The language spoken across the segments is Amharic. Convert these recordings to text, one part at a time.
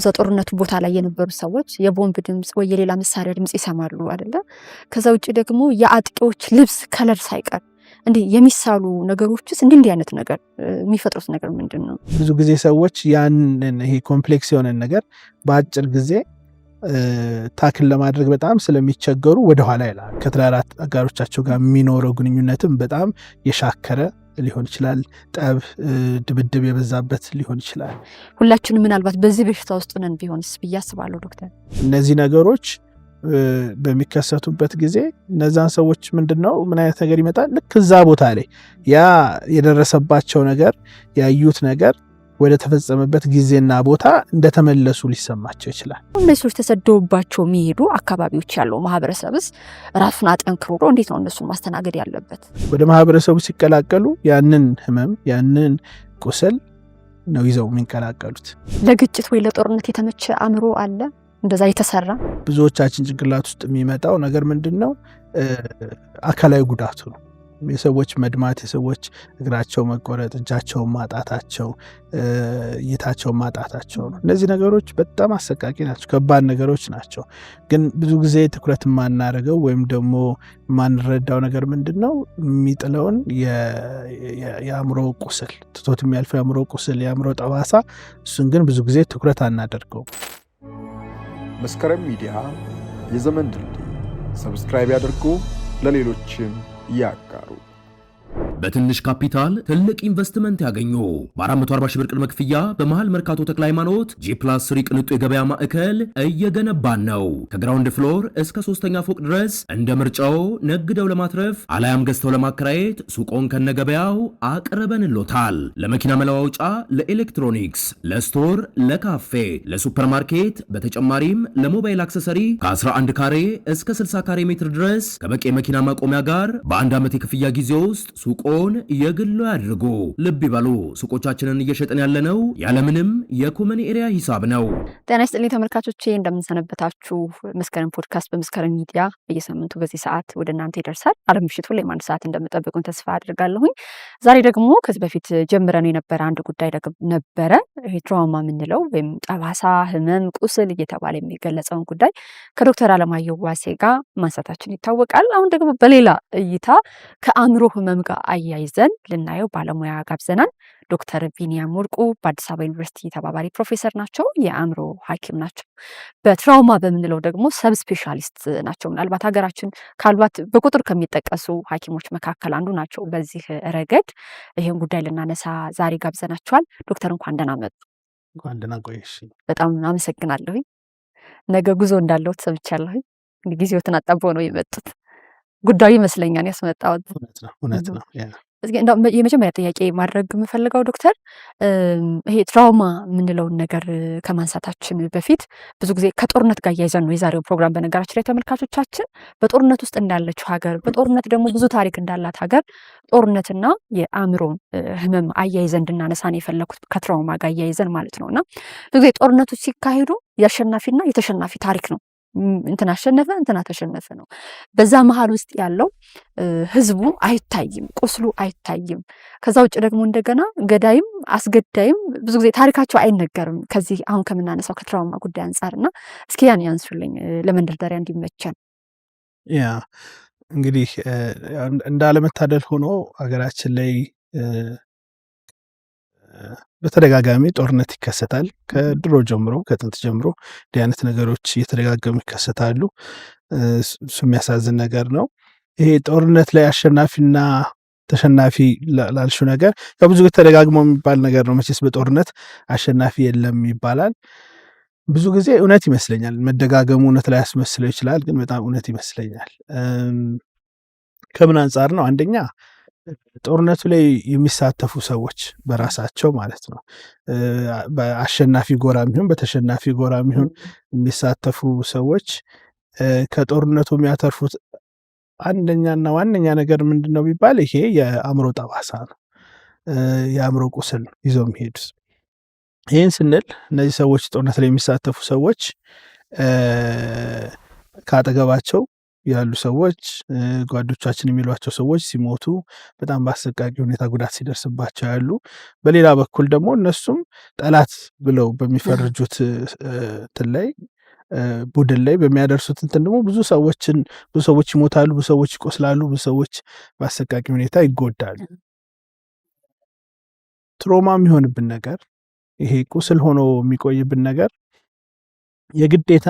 እዛ ጦርነቱ ቦታ ላይ የነበሩ ሰዎች የቦምብ ድምጽ ወይ የሌላ መሳሪያ ድምጽ ይሰማሉ አይደለ? ከዛ ውጪ ደግሞ የአጥቂዎች ልብስ ከለር ሳይቀር እንዴ የሚሳሉ ነገሮችስ እንዲህ አይነት ነገር የሚፈጥሩት ነገር ምንድነው? ብዙ ጊዜ ሰዎች ያንን ይሄ ኮምፕሌክስ የሆነ ነገር በአጭር ጊዜ ታክል ለማድረግ በጣም ስለሚቸገሩ ወደ ኋላ ይላል። ከትዳር አጋሮቻቸው ጋር የሚኖረው ግንኙነትም በጣም የሻከረ ሊሆን ይችላል። ጠብ፣ ድብድብ የበዛበት ሊሆን ይችላል። ሁላችንም ምናልባት በዚህ በሽታ ውስጥ ነን ቢሆንስ ብዬ አስባለሁ ዶክተር። እነዚህ ነገሮች በሚከሰቱበት ጊዜ እነዛን ሰዎች ምንድነው ምን አይነት ነገር ይመጣል? ልክ እዛ ቦታ ላይ ያ የደረሰባቸው ነገር ያዩት ነገር ወደ ተፈጸመበት ጊዜና ቦታ እንደተመለሱ ሊሰማቸው ይችላል። እነዚህ ሰዎች ተሰደውባቸው የሚሄዱ አካባቢዎች ያለው ማህበረሰብስ ራሱን አጠንክሮ እንዴት ነው እነሱን ማስተናገድ ያለበት? ወደ ማህበረሰቡ ሲቀላቀሉ ያንን ህመም ያንን ቁስል ነው ይዘው የሚንቀላቀሉት። ለግጭት ወይ ለጦርነት የተመቸ አእምሮ አለ እንደዛ የተሰራ? ብዙዎቻችን ጭንቅላት ውስጥ የሚመጣው ነገር ምንድነው? አካላዊ ጉዳቱ ነው። የሰዎች መድማት፣ የሰዎች እግራቸው መቆረጥ፣ እጃቸው ማጣታቸው፣ እይታቸው ማጣታቸው ነው። እነዚህ ነገሮች በጣም አሰቃቂ ናቸው፣ ከባድ ነገሮች ናቸው። ግን ብዙ ጊዜ ትኩረት የማናደርገው ወይም ደግሞ የማንረዳው ነገር ምንድነው? የሚጥለውን የአእምሮ ቁስል፣ ትቶት የሚያልፈው የአእምሮ ቁስል፣ የአእምሮ ጠባሳ፣ እሱን ግን ብዙ ጊዜ ትኩረት አናደርገው። መስከረም ሚዲያ የዘመን ድልድይ ሰብስክራይብ ያድርጉ፣ ለሌሎችም ያጋሩ። በትንሽ ካፒታል ትልቅ ኢንቨስትመንት ያገኙ። በ440 ሺህ ብር ቅድመ ክፍያ በመሃል መርካቶ ተክለ ሃይማኖት G+3 ቅንጡ የገበያ ማዕከል እየገነባን ነው። ከግራውንድ ፍሎር እስከ 3ኛ ፎቅ ድረስ እንደ ምርጫው ነግደው ለማትረፍ አላያም ገዝተው ለማከራየት ሱቆን ከነገበያው አቅርበንሎታል። ለመኪና መለዋወጫ፣ ለኤሌክትሮኒክስ፣ ለስቶር፣ ለካፌ፣ ለሱፐርማርኬት በተጨማሪም ለሞባይል አክሰሰሪ ከ11 ካሬ እስከ 60 ካሬ ሜትር ድረስ ከበቂ መኪና ማቆሚያ ጋር በአንድ ዓመት የክፍያ ጊዜ ውስጥ ሱቆን የግሉ ያድርጉ። ልብ ይበሉ፣ ሱቆቻችንን እየሸጥን ያለነው ያለምንም የኮመን ኤሪያ ሂሳብ ነው። ጤና ይስጥልኝ ተመልካቾቼ፣ እንደምንሰነበታችሁ። መስከረም ፖድካስት በመስከረም ሚዲያ በየሳምንቱ በዚህ ሰዓት ወደ እናንተ ይደርሳል። አርብ ምሽቱ ላይ አንድ ሰዓት እንደምጠብቁን ተስፋ አድርጋለሁኝ። ዛሬ ደግሞ ከዚህ በፊት ጀምረን የነበረ አንድ ጉዳይ ነበረ። ይሄ ትራውማ የምንለው ወይም ጠባሳ፣ ህመም፣ ቁስል እየተባለ የሚገለጸውን ጉዳይ ከዶክተር አለማየሁ ዋሴ ጋር ማንሳታችን ይታወቃል። አሁን ደግሞ በሌላ እይታ ከአእምሮ ህመም ጋር አያይዘን ልናየው ባለሙያ ጋብዘናል። ዶክተር ቢኒያም ወርቁ በአዲስ አበባ ዩኒቨርሲቲ ተባባሪ ፕሮፌሰር ናቸው። የአእምሮ ሐኪም ናቸው። በትራውማ በምንለው ደግሞ ሰብ ስፔሻሊስት ናቸው። ምናልባት ሀገራችን ካሏት በቁጥር ከሚጠቀሱ ሐኪሞች መካከል አንዱ ናቸው። በዚህ ረገድ ይህን ጉዳይ ልናነሳ ዛሬ ጋብዘናቸዋል። ዶክተር እንኳን ደህና መጡ። እንኳን ደህና ቆየሽ። በጣም አመሰግናለሁኝ። ነገ ጉዞ እንዳለዎት ሰምቻለሁኝ። እንግዲህ ጊዜዎትን አጣበው ነው የመጡት። ጉዳዩ ይመስለኛል ያስመጣሁት። እውነት ነው። የመጀመሪያ ጥያቄ ማድረግ የምፈልገው ዶክተር፣ ይሄ ትራውማ የምንለውን ነገር ከማንሳታችን በፊት ብዙ ጊዜ ከጦርነት ጋር እያይዘን ነው የዛሬው ፕሮግራም። በነገራችን ላይ ተመልካቾቻችን በጦርነት ውስጥ እንዳለችው ሀገር፣ በጦርነት ደግሞ ብዙ ታሪክ እንዳላት ሀገር ጦርነትና የአእምሮ ህመም አያይዘን እንድናነሳን የፈለኩት ከትራውማ ጋር እያይዘን ማለት ነው። እና ብዙ ጊዜ ጦርነቶች ሲካሄዱ የአሸናፊና የተሸናፊ ታሪክ ነው። እንትና አሸነፈ እንትና ተሸነፈ ነው። በዛ መሃል ውስጥ ያለው ህዝቡ አይታይም፣ ቁስሉ አይታይም። ከዛ ውጭ ደግሞ እንደገና ገዳይም አስገዳይም ብዙ ጊዜ ታሪካቸው አይነገርም። ከዚህ አሁን ከምናነሳው ከትራውማ ጉዳይ አንጻርና እስኪ ያን ያንሱልኝ ለመንደርደሪያ እንዲመቸን። ያ እንግዲህ እንዳለመታደል ሆኖ ሀገራችን ላይ በተደጋጋሚ ጦርነት ይከሰታል። ከድሮ ጀምሮ ከጥንት ጀምሮ እንዲህ አይነት ነገሮች እየተደጋገሙ ይከሰታሉ። እሱ የሚያሳዝን ነገር ነው። ይሄ ጦርነት ላይ አሸናፊና ተሸናፊ ላልሽው ነገር ብዙ ጊዜ ተደጋግሞ የሚባል ነገር ነው። መቼስ በጦርነት አሸናፊ የለም ይባላል። ብዙ ጊዜ እውነት ይመስለኛል። መደጋገሙ እውነት ላይ ያስመስለው ይችላል፣ ግን በጣም እውነት ይመስለኛል። ከምን አንጻር ነው? አንደኛ ጦርነቱ ላይ የሚሳተፉ ሰዎች በራሳቸው ማለት ነው በአሸናፊ ጎራ የሚሆን በተሸናፊ ጎራ የሚሆን የሚሳተፉ ሰዎች ከጦርነቱ የሚያተርፉት አንደኛና ዋነኛ ነገር ምንድነው ቢባል ይሄ የአእምሮ ጠባሳ ነው። የአእምሮ ቁስል ይዘው የሚሄዱት። ይህን ስንል እነዚህ ሰዎች ጦርነት ላይ የሚሳተፉ ሰዎች ከአጠገባቸው ያሉ ሰዎች ጓዶቻችን የሚሏቸው ሰዎች ሲሞቱ በጣም በአሰቃቂ ሁኔታ ጉዳት ሲደርስባቸው ያሉ፣ በሌላ በኩል ደግሞ እነሱም ጠላት ብለው በሚፈርጁት እንትን ላይ ቡድን ላይ በሚያደርሱት እንትን ደግሞ ብዙ ሰዎች ይሞታሉ፣ ብዙ ሰዎች ይቆስላሉ፣ ብዙ ሰዎች በአሰቃቂ ሁኔታ ይጎዳሉ። ትሮማ የሚሆንብን ነገር ይሄ ቁስል ሆኖ የሚቆይብን ነገር የግዴታ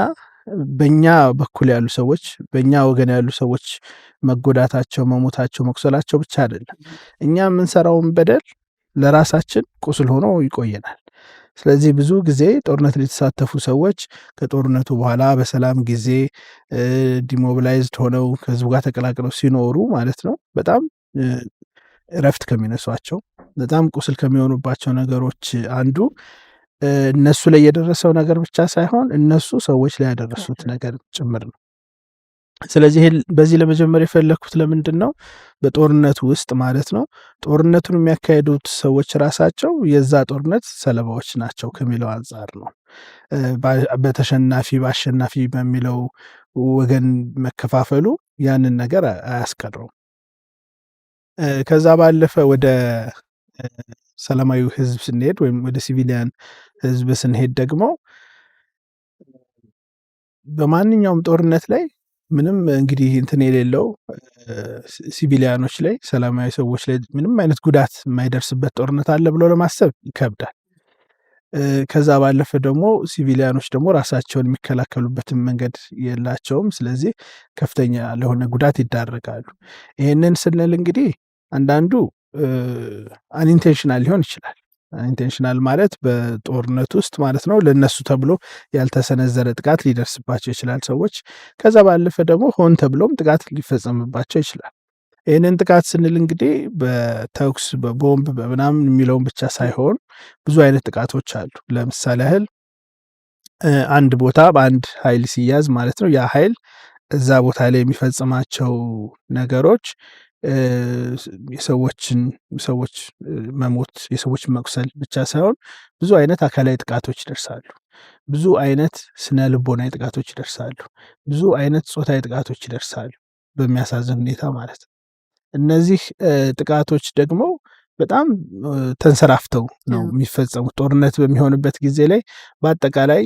በእኛ በኩል ያሉ ሰዎች በእኛ ወገን ያሉ ሰዎች መጎዳታቸው፣ መሞታቸው፣ መቁሰላቸው ብቻ አይደለም። እኛ የምንሰራውን በደል ለራሳችን ቁስል ሆኖ ይቆየናል። ስለዚህ ብዙ ጊዜ ጦርነት ላይ የተሳተፉ ሰዎች ከጦርነቱ በኋላ በሰላም ጊዜ ዲሞቢላይዝድ ሆነው ከህዝቡ ጋር ተቀላቅለው ሲኖሩ ማለት ነው በጣም እረፍት ከሚነሷቸው በጣም ቁስል ከሚሆኑባቸው ነገሮች አንዱ እነሱ ላይ የደረሰው ነገር ብቻ ሳይሆን እነሱ ሰዎች ላይ ያደረሱት ነገር ጭምር ነው። ስለዚህ በዚህ ለመጀመር የፈለግኩት ለምንድን ነው በጦርነቱ ውስጥ ማለት ነው ጦርነቱን የሚያካሄዱት ሰዎች ራሳቸው የዛ ጦርነት ሰለባዎች ናቸው ከሚለው አንጻር ነው። በተሸናፊ በአሸናፊ በሚለው ወገን መከፋፈሉ ያንን ነገር አያስቀረውም። ከዛ ባለፈ ወደ ሰላማዊ ህዝብ ስንሄድ ወይም ወደ ሲቪሊያን ህዝብ ስንሄድ ደግሞ በማንኛውም ጦርነት ላይ ምንም እንግዲህ እንትን የሌለው ሲቪሊያኖች ላይ ሰላማዊ ሰዎች ላይ ምንም አይነት ጉዳት የማይደርስበት ጦርነት አለ ብሎ ለማሰብ ይከብዳል። ከዛ ባለፈ ደግሞ ሲቪሊያኖች ደግሞ ራሳቸውን የሚከላከሉበትን መንገድ የላቸውም። ስለዚህ ከፍተኛ ለሆነ ጉዳት ይዳረጋሉ። ይህንን ስንል እንግዲህ አንዳንዱ አንኢንቴንሽናል ሊሆን ይችላል። ኢንቴንሽናል ማለት በጦርነት ውስጥ ማለት ነው ለነሱ ተብሎ ያልተሰነዘረ ጥቃት ሊደርስባቸው ይችላል ሰዎች። ከዛ ባለፈ ደግሞ ሆን ተብሎም ጥቃት ሊፈጸምባቸው ይችላል። ይህንን ጥቃት ስንል እንግዲህ በተኩስ በቦምብ በምናምን የሚለውን ብቻ ሳይሆን ብዙ አይነት ጥቃቶች አሉ። ለምሳሌ ያህል አንድ ቦታ በአንድ ኃይል ሲያዝ ማለት ነው ያ ኃይል እዛ ቦታ ላይ የሚፈጽማቸው ነገሮች ሰዎች መሞት የሰዎች መቁሰል ብቻ ሳይሆን ብዙ አይነት አካላዊ ጥቃቶች ይደርሳሉ። ብዙ አይነት ስነ ልቦናዊ ጥቃቶች ይደርሳሉ። ብዙ አይነት ጾታዊ ጥቃቶች ይደርሳሉ በሚያሳዝን ሁኔታ ማለት ነው። እነዚህ ጥቃቶች ደግሞ በጣም ተንሰራፍተው ነው የሚፈጸሙት። ጦርነት በሚሆንበት ጊዜ ላይ በአጠቃላይ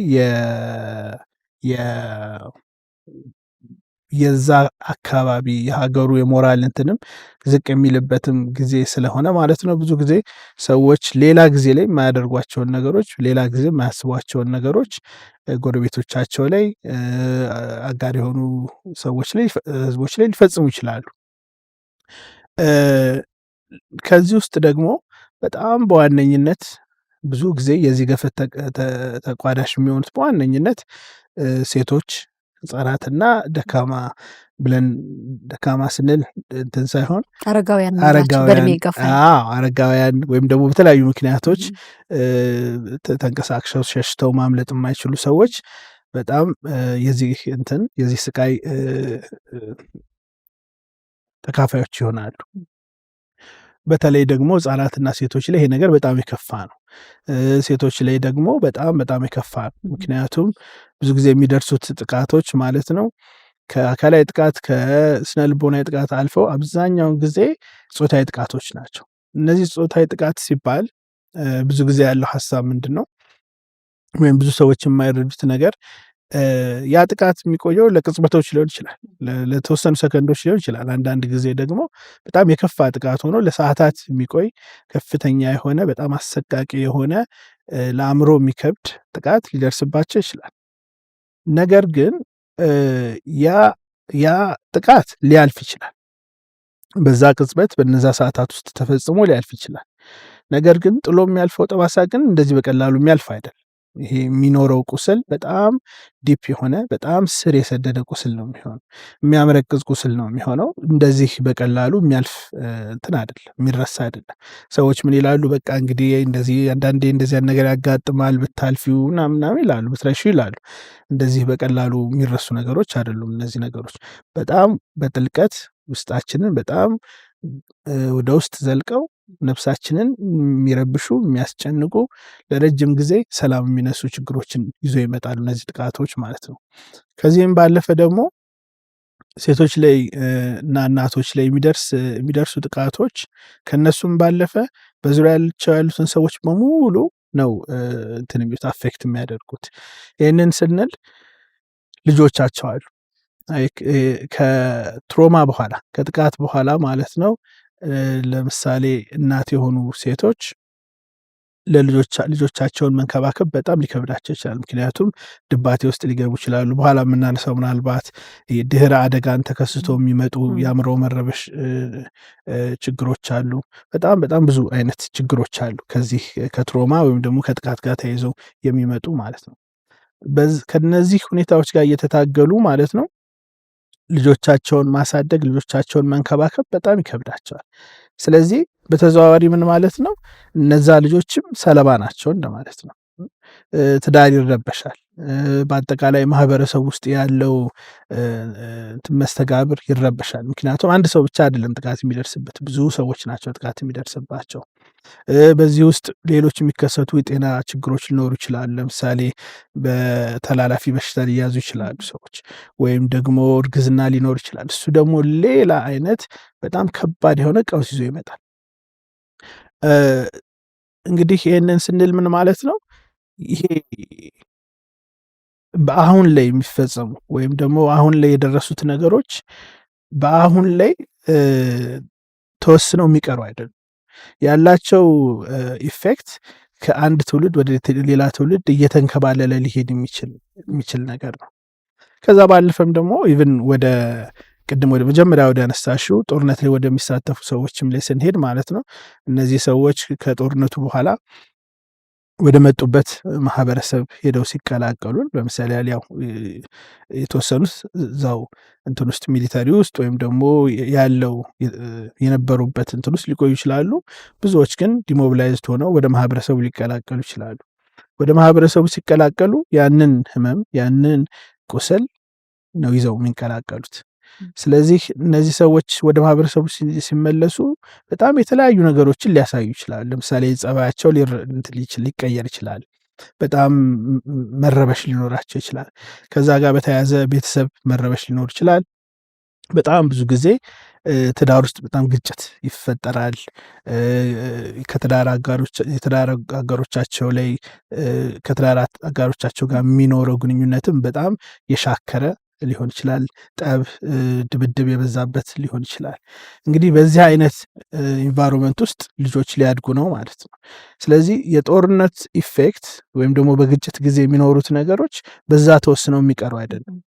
የዛ አካባቢ የሀገሩ የሞራል እንትንም ዝቅ የሚልበትም ጊዜ ስለሆነ ማለት ነው። ብዙ ጊዜ ሰዎች ሌላ ጊዜ ላይ የማያደርጓቸውን ነገሮች፣ ሌላ ጊዜ የማያስቧቸውን ነገሮች ጎረቤቶቻቸው ላይ፣ አጋር የሆኑ ሰዎች ላይ፣ ህዝቦች ላይ ሊፈጽሙ ይችላሉ። ከዚህ ውስጥ ደግሞ በጣም በዋነኝነት ብዙ ጊዜ የዚህ ገፈት ተቋዳሽ የሚሆኑት በዋነኝነት ሴቶች፣ ህጻናትና ደካማ ብለን ደካማ ስንል እንትን ሳይሆን አረጋውያን ወይም ደግሞ በተለያዩ ምክንያቶች ተንቀሳቅሰው ሸሽተው ማምለጥ የማይችሉ ሰዎች በጣም የዚህ ስቃይ ተካፋዮች ይሆናሉ። በተለይ ደግሞ ህጻናትና ሴቶች ላይ ይሄ ነገር በጣም የከፋ ነው። ሴቶች ላይ ደግሞ በጣም የከፋ ነው። ምክንያቱም ብዙ ጊዜ የሚደርሱት ጥቃቶች ማለት ነው ከአካላዊ ጥቃት ከስነ ልቦናዊ ጥቃት አልፈው አብዛኛውን ጊዜ ጾታዊ ጥቃቶች ናቸው። እነዚህ ጾታዊ ጥቃት ሲባል ብዙ ጊዜ ያለው ሀሳብ ምንድን ነው ወይም ብዙ ሰዎች የማይረዱት ነገር ያ ጥቃት የሚቆየው ለቅጽበቶች ሊሆን ይችላል፣ ለተወሰኑ ሰከንዶች ሊሆን ይችላል። አንዳንድ ጊዜ ደግሞ በጣም የከፋ ጥቃት ሆኖ ለሰዓታት የሚቆይ ከፍተኛ የሆነ በጣም አሰቃቂ የሆነ ለአእምሮ የሚከብድ ጥቃት ሊደርስባቸው ይችላል። ነገር ግን ያ ጥቃት ሊያልፍ ይችላል። በዛ ቅጽበት በነዛ ሰዓታት ውስጥ ተፈጽሞ ሊያልፍ ይችላል። ነገር ግን ጥሎ የሚያልፈው ጠባሳ ግን እንደዚህ በቀላሉ የሚያልፍ አይደለም። ይሄ የሚኖረው ቁስል በጣም ዲፕ የሆነ በጣም ስር የሰደደ ቁስል ነው የሚሆነው። የሚያመረቅዝ ቁስል ነው የሚሆነው። እንደዚህ በቀላሉ የሚያልፍ እንትን አይደለም፣ የሚረሳ አይደለም። ሰዎች ምን ይላሉ? በቃ እንግዲህ እንደዚህ አንዳንዴ እንደዚህ ነገር ያጋጥማል ብታልፊው ምናምን ይላሉ፣ ብትረሺው ይላሉ። እንደዚህ በቀላሉ የሚረሱ ነገሮች አይደሉም። እነዚህ ነገሮች በጣም በጥልቀት ውስጣችንን በጣም ወደ ውስጥ ዘልቀው ነፍሳችንን የሚረብሹ የሚያስጨንቁ ለረጅም ጊዜ ሰላም የሚነሱ ችግሮችን ይዞ ይመጣሉ እነዚህ ጥቃቶች ማለት ነው። ከዚህም ባለፈ ደግሞ ሴቶች ላይ እና እናቶች ላይ የሚደርሱ ጥቃቶች ከነሱም ባለፈ በዙሪያቸው ያሉትን ሰዎች በሙሉ ነው እንትን የሚሉት አፌክት የሚያደርጉት። ይህንን ስንል ልጆቻቸው አሉ ከትሮማ በኋላ ከጥቃት በኋላ ማለት ነው። ለምሳሌ እናት የሆኑ ሴቶች ልጆቻቸውን መንከባከብ በጣም ሊከብዳቸው ይችላል። ምክንያቱም ድባቴ ውስጥ ሊገቡ ይችላሉ። በኋላ የምናነሳው ምናልባት ድህረ አደጋን ተከስቶ የሚመጡ የአእምሮ መረበሽ ችግሮች አሉ። በጣም በጣም ብዙ አይነት ችግሮች አሉ ከዚህ ከትሮማ ወይም ደግሞ ከጥቃት ጋር ተያይዘው የሚመጡ ማለት ነው። ከነዚህ ሁኔታዎች ጋር እየተታገሉ ማለት ነው ልጆቻቸውን ማሳደግ ልጆቻቸውን መንከባከብ በጣም ይከብዳቸዋል። ስለዚህ በተዘዋዋሪ ምን ማለት ነው እነዛ ልጆችም ሰለባ ናቸው እንደማለት ነው። ትዳር ይረበሻል። በአጠቃላይ ማህበረሰብ ውስጥ ያለው መስተጋብር ይረበሻል። ምክንያቱም አንድ ሰው ብቻ አይደለም ጥቃት የሚደርስበት ብዙ ሰዎች ናቸው ጥቃት የሚደርስባቸው። በዚህ ውስጥ ሌሎች የሚከሰቱ የጤና ችግሮች ሊኖሩ ይችላሉ። ለምሳሌ በተላላፊ በሽታ ሊያዙ ይችላሉ ሰዎች ወይም ደግሞ እርግዝና ሊኖር ይችላል። እሱ ደግሞ ሌላ አይነት በጣም ከባድ የሆነ ቀውስ ይዞ ይመጣል። እንግዲህ ይህንን ስንል ምን ማለት ነው? ይሄ በአሁን ላይ የሚፈጸሙ ወይም ደግሞ አሁን ላይ የደረሱት ነገሮች በአሁን ላይ ተወስነው የሚቀሩ አይደሉም። ያላቸው ኢፌክት ከአንድ ትውልድ ወደ ሌላ ትውልድ እየተንከባለለ ሊሄድ የሚችል ነገር ነው። ከዛ ባለፈም ደግሞ ኢቭን ወደ ቅድም ወደ መጀመሪያ ወደ አነሳሽው ጦርነት ላይ ወደሚሳተፉ ሰዎችም ላይ ስንሄድ ማለት ነው እነዚህ ሰዎች ከጦርነቱ በኋላ ወደ መጡበት ማህበረሰብ ሄደው ሲቀላቀሉ ለምሳሌ ያው የተወሰኑት እዛው እንትን ውስጥ ሚሊታሪ ውስጥ ወይም ደግሞ ያለው የነበሩበት እንትን ውስጥ ሊቆዩ ይችላሉ። ብዙዎች ግን ዲሞቢላይዝድ ሆነው ወደ ማህበረሰቡ ሊቀላቀሉ ይችላሉ። ወደ ማህበረሰቡ ሲቀላቀሉ ያንን ህመም ያንን ቁስል ነው ይዘው የሚንቀላቀሉት። ስለዚህ እነዚህ ሰዎች ወደ ማህበረሰቡ ሲመለሱ በጣም የተለያዩ ነገሮችን ሊያሳዩ ይችላሉ። ለምሳሌ ጸባያቸው ሊቀየር ይችላል። በጣም መረበሽ ሊኖራቸው ይችላል። ከዛ ጋር በተያያዘ ቤተሰብ መረበሽ ሊኖር ይችላል። በጣም ብዙ ጊዜ ትዳር ውስጥ በጣም ግጭት ይፈጠራል። ከትዳር አጋሮቻቸው ላይ ከትዳር አጋሮቻቸው ጋር የሚኖረው ግንኙነትም በጣም የሻከረ ሊሆን ይችላል። ጠብ፣ ድብድብ የበዛበት ሊሆን ይችላል። እንግዲህ በዚህ አይነት ኢንቫይሮንመንት ውስጥ ልጆች ሊያድጉ ነው ማለት ነው። ስለዚህ የጦርነት ኢፌክት ወይም ደግሞ በግጭት ጊዜ የሚኖሩት ነገሮች በዛ ተወስነው የሚቀሩ አይደለም።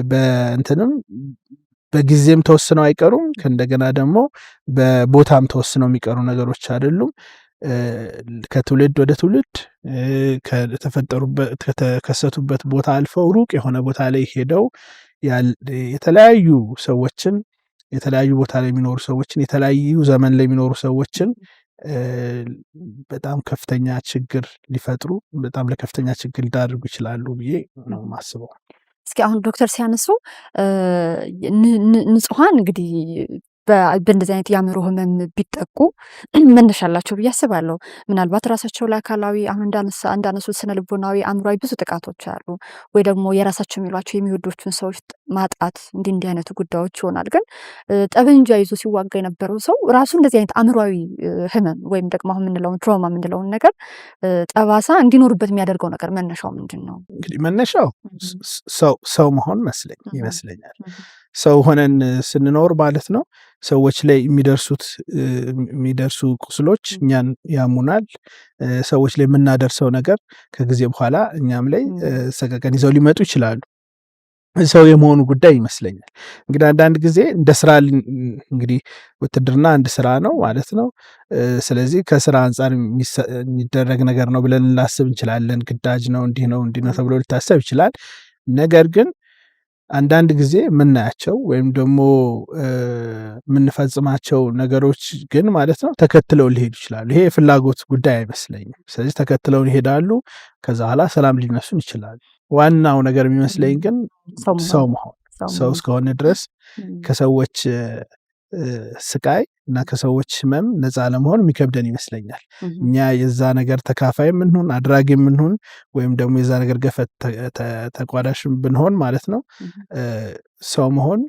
በእንትንም በጊዜም ተወስነው አይቀሩም። ከእንደገና ደግሞ በቦታም ተወስነው የሚቀሩ ነገሮች አይደሉም። ከትውልድ ወደ ትውልድ ከተከሰቱበት ቦታ አልፈው ሩቅ የሆነ ቦታ ላይ ሄደው የተለያዩ ሰዎችን የተለያዩ ቦታ ላይ የሚኖሩ ሰዎችን የተለያዩ ዘመን ላይ የሚኖሩ ሰዎችን በጣም ከፍተኛ ችግር ሊፈጥሩ በጣም ለከፍተኛ ችግር ሊዳርጉ ይችላሉ ብዬ ነው የማስበው። እስኪ አሁን ዶክተር ሲያነሱ ንጹሐን እንግዲህ በእንደዚህ አይነት የአእምሮ ህመም ቢጠቁ መነሻ አላቸው ብዬ አስባለሁ። ምናልባት ራሳቸው ላይ አካላዊ አሁን እንዳነሱት ስነ ልቦናዊ፣ አእምሯዊ ብዙ ጥቃቶች አሉ። ወይ ደግሞ የራሳቸው የሚሏቸው የሚወዶቹን ሰዎች ማጣት እንዲህ አይነቱ ጉዳዮች ይሆናል። ግን ጠበንጃ ይዞ ሲዋጋ የነበረው ሰው ራሱ እንደዚህ አይነት አእምሯዊ ህመም ወይም ደግሞ አሁን የምንለውን ትራውማ የምንለውን ነገር ጠባሳ እንዲኖርበት የሚያደርገው ነገር መነሻው ምንድን ነው? እንግዲህ መነሻው ሰው መሆን ይመስለኛል። ሰው ሆነን ስንኖር ማለት ነው ሰዎች ላይ የሚደርሱ ቁስሎች እኛን ያሙናል። ሰዎች ላይ የምናደርሰው ነገር ከጊዜ በኋላ እኛም ላይ ሰቀቀን ይዘው ሊመጡ ይችላሉ። ሰው የመሆኑ ጉዳይ ይመስለኛል። እንግዲህ አንዳንድ ጊዜ እንደ ስራ እንግዲህ ውትድርና አንድ ስራ ነው ማለት ነው። ስለዚህ ከስራ አንጻር የሚደረግ ነገር ነው ብለን ልናስብ እንችላለን። ግዳጅ ነው እንዲህ ነው ተብሎ ሊታሰብ ይችላል። ነገር ግን አንዳንድ ጊዜ የምናያቸው ወይም ደግሞ የምንፈጽማቸው ነገሮች ግን ማለት ነው ተከትለው ሊሄዱ ይችላሉ። ይሄ የፍላጎት ጉዳይ አይመስለኝም። ስለዚህ ተከትለው ይሄዳሉ። ከዛ በኋላ ሰላም ሊነሱን ይችላሉ። ዋናው ነገር የሚመስለኝ ግን ሰው መሆን፣ ሰው እስከሆነ ድረስ ከሰዎች ስቃይ እና ከሰዎች ህመም ነፃ ለመሆን የሚከብደን ይመስለኛል። እኛ የዛ ነገር ተካፋይ የምንሆን አድራጊ የምንሆን ወይም ደግሞ የዛ ነገር ገፈት ተቋዳሽ ብንሆን ማለት ነው ሰው መሆን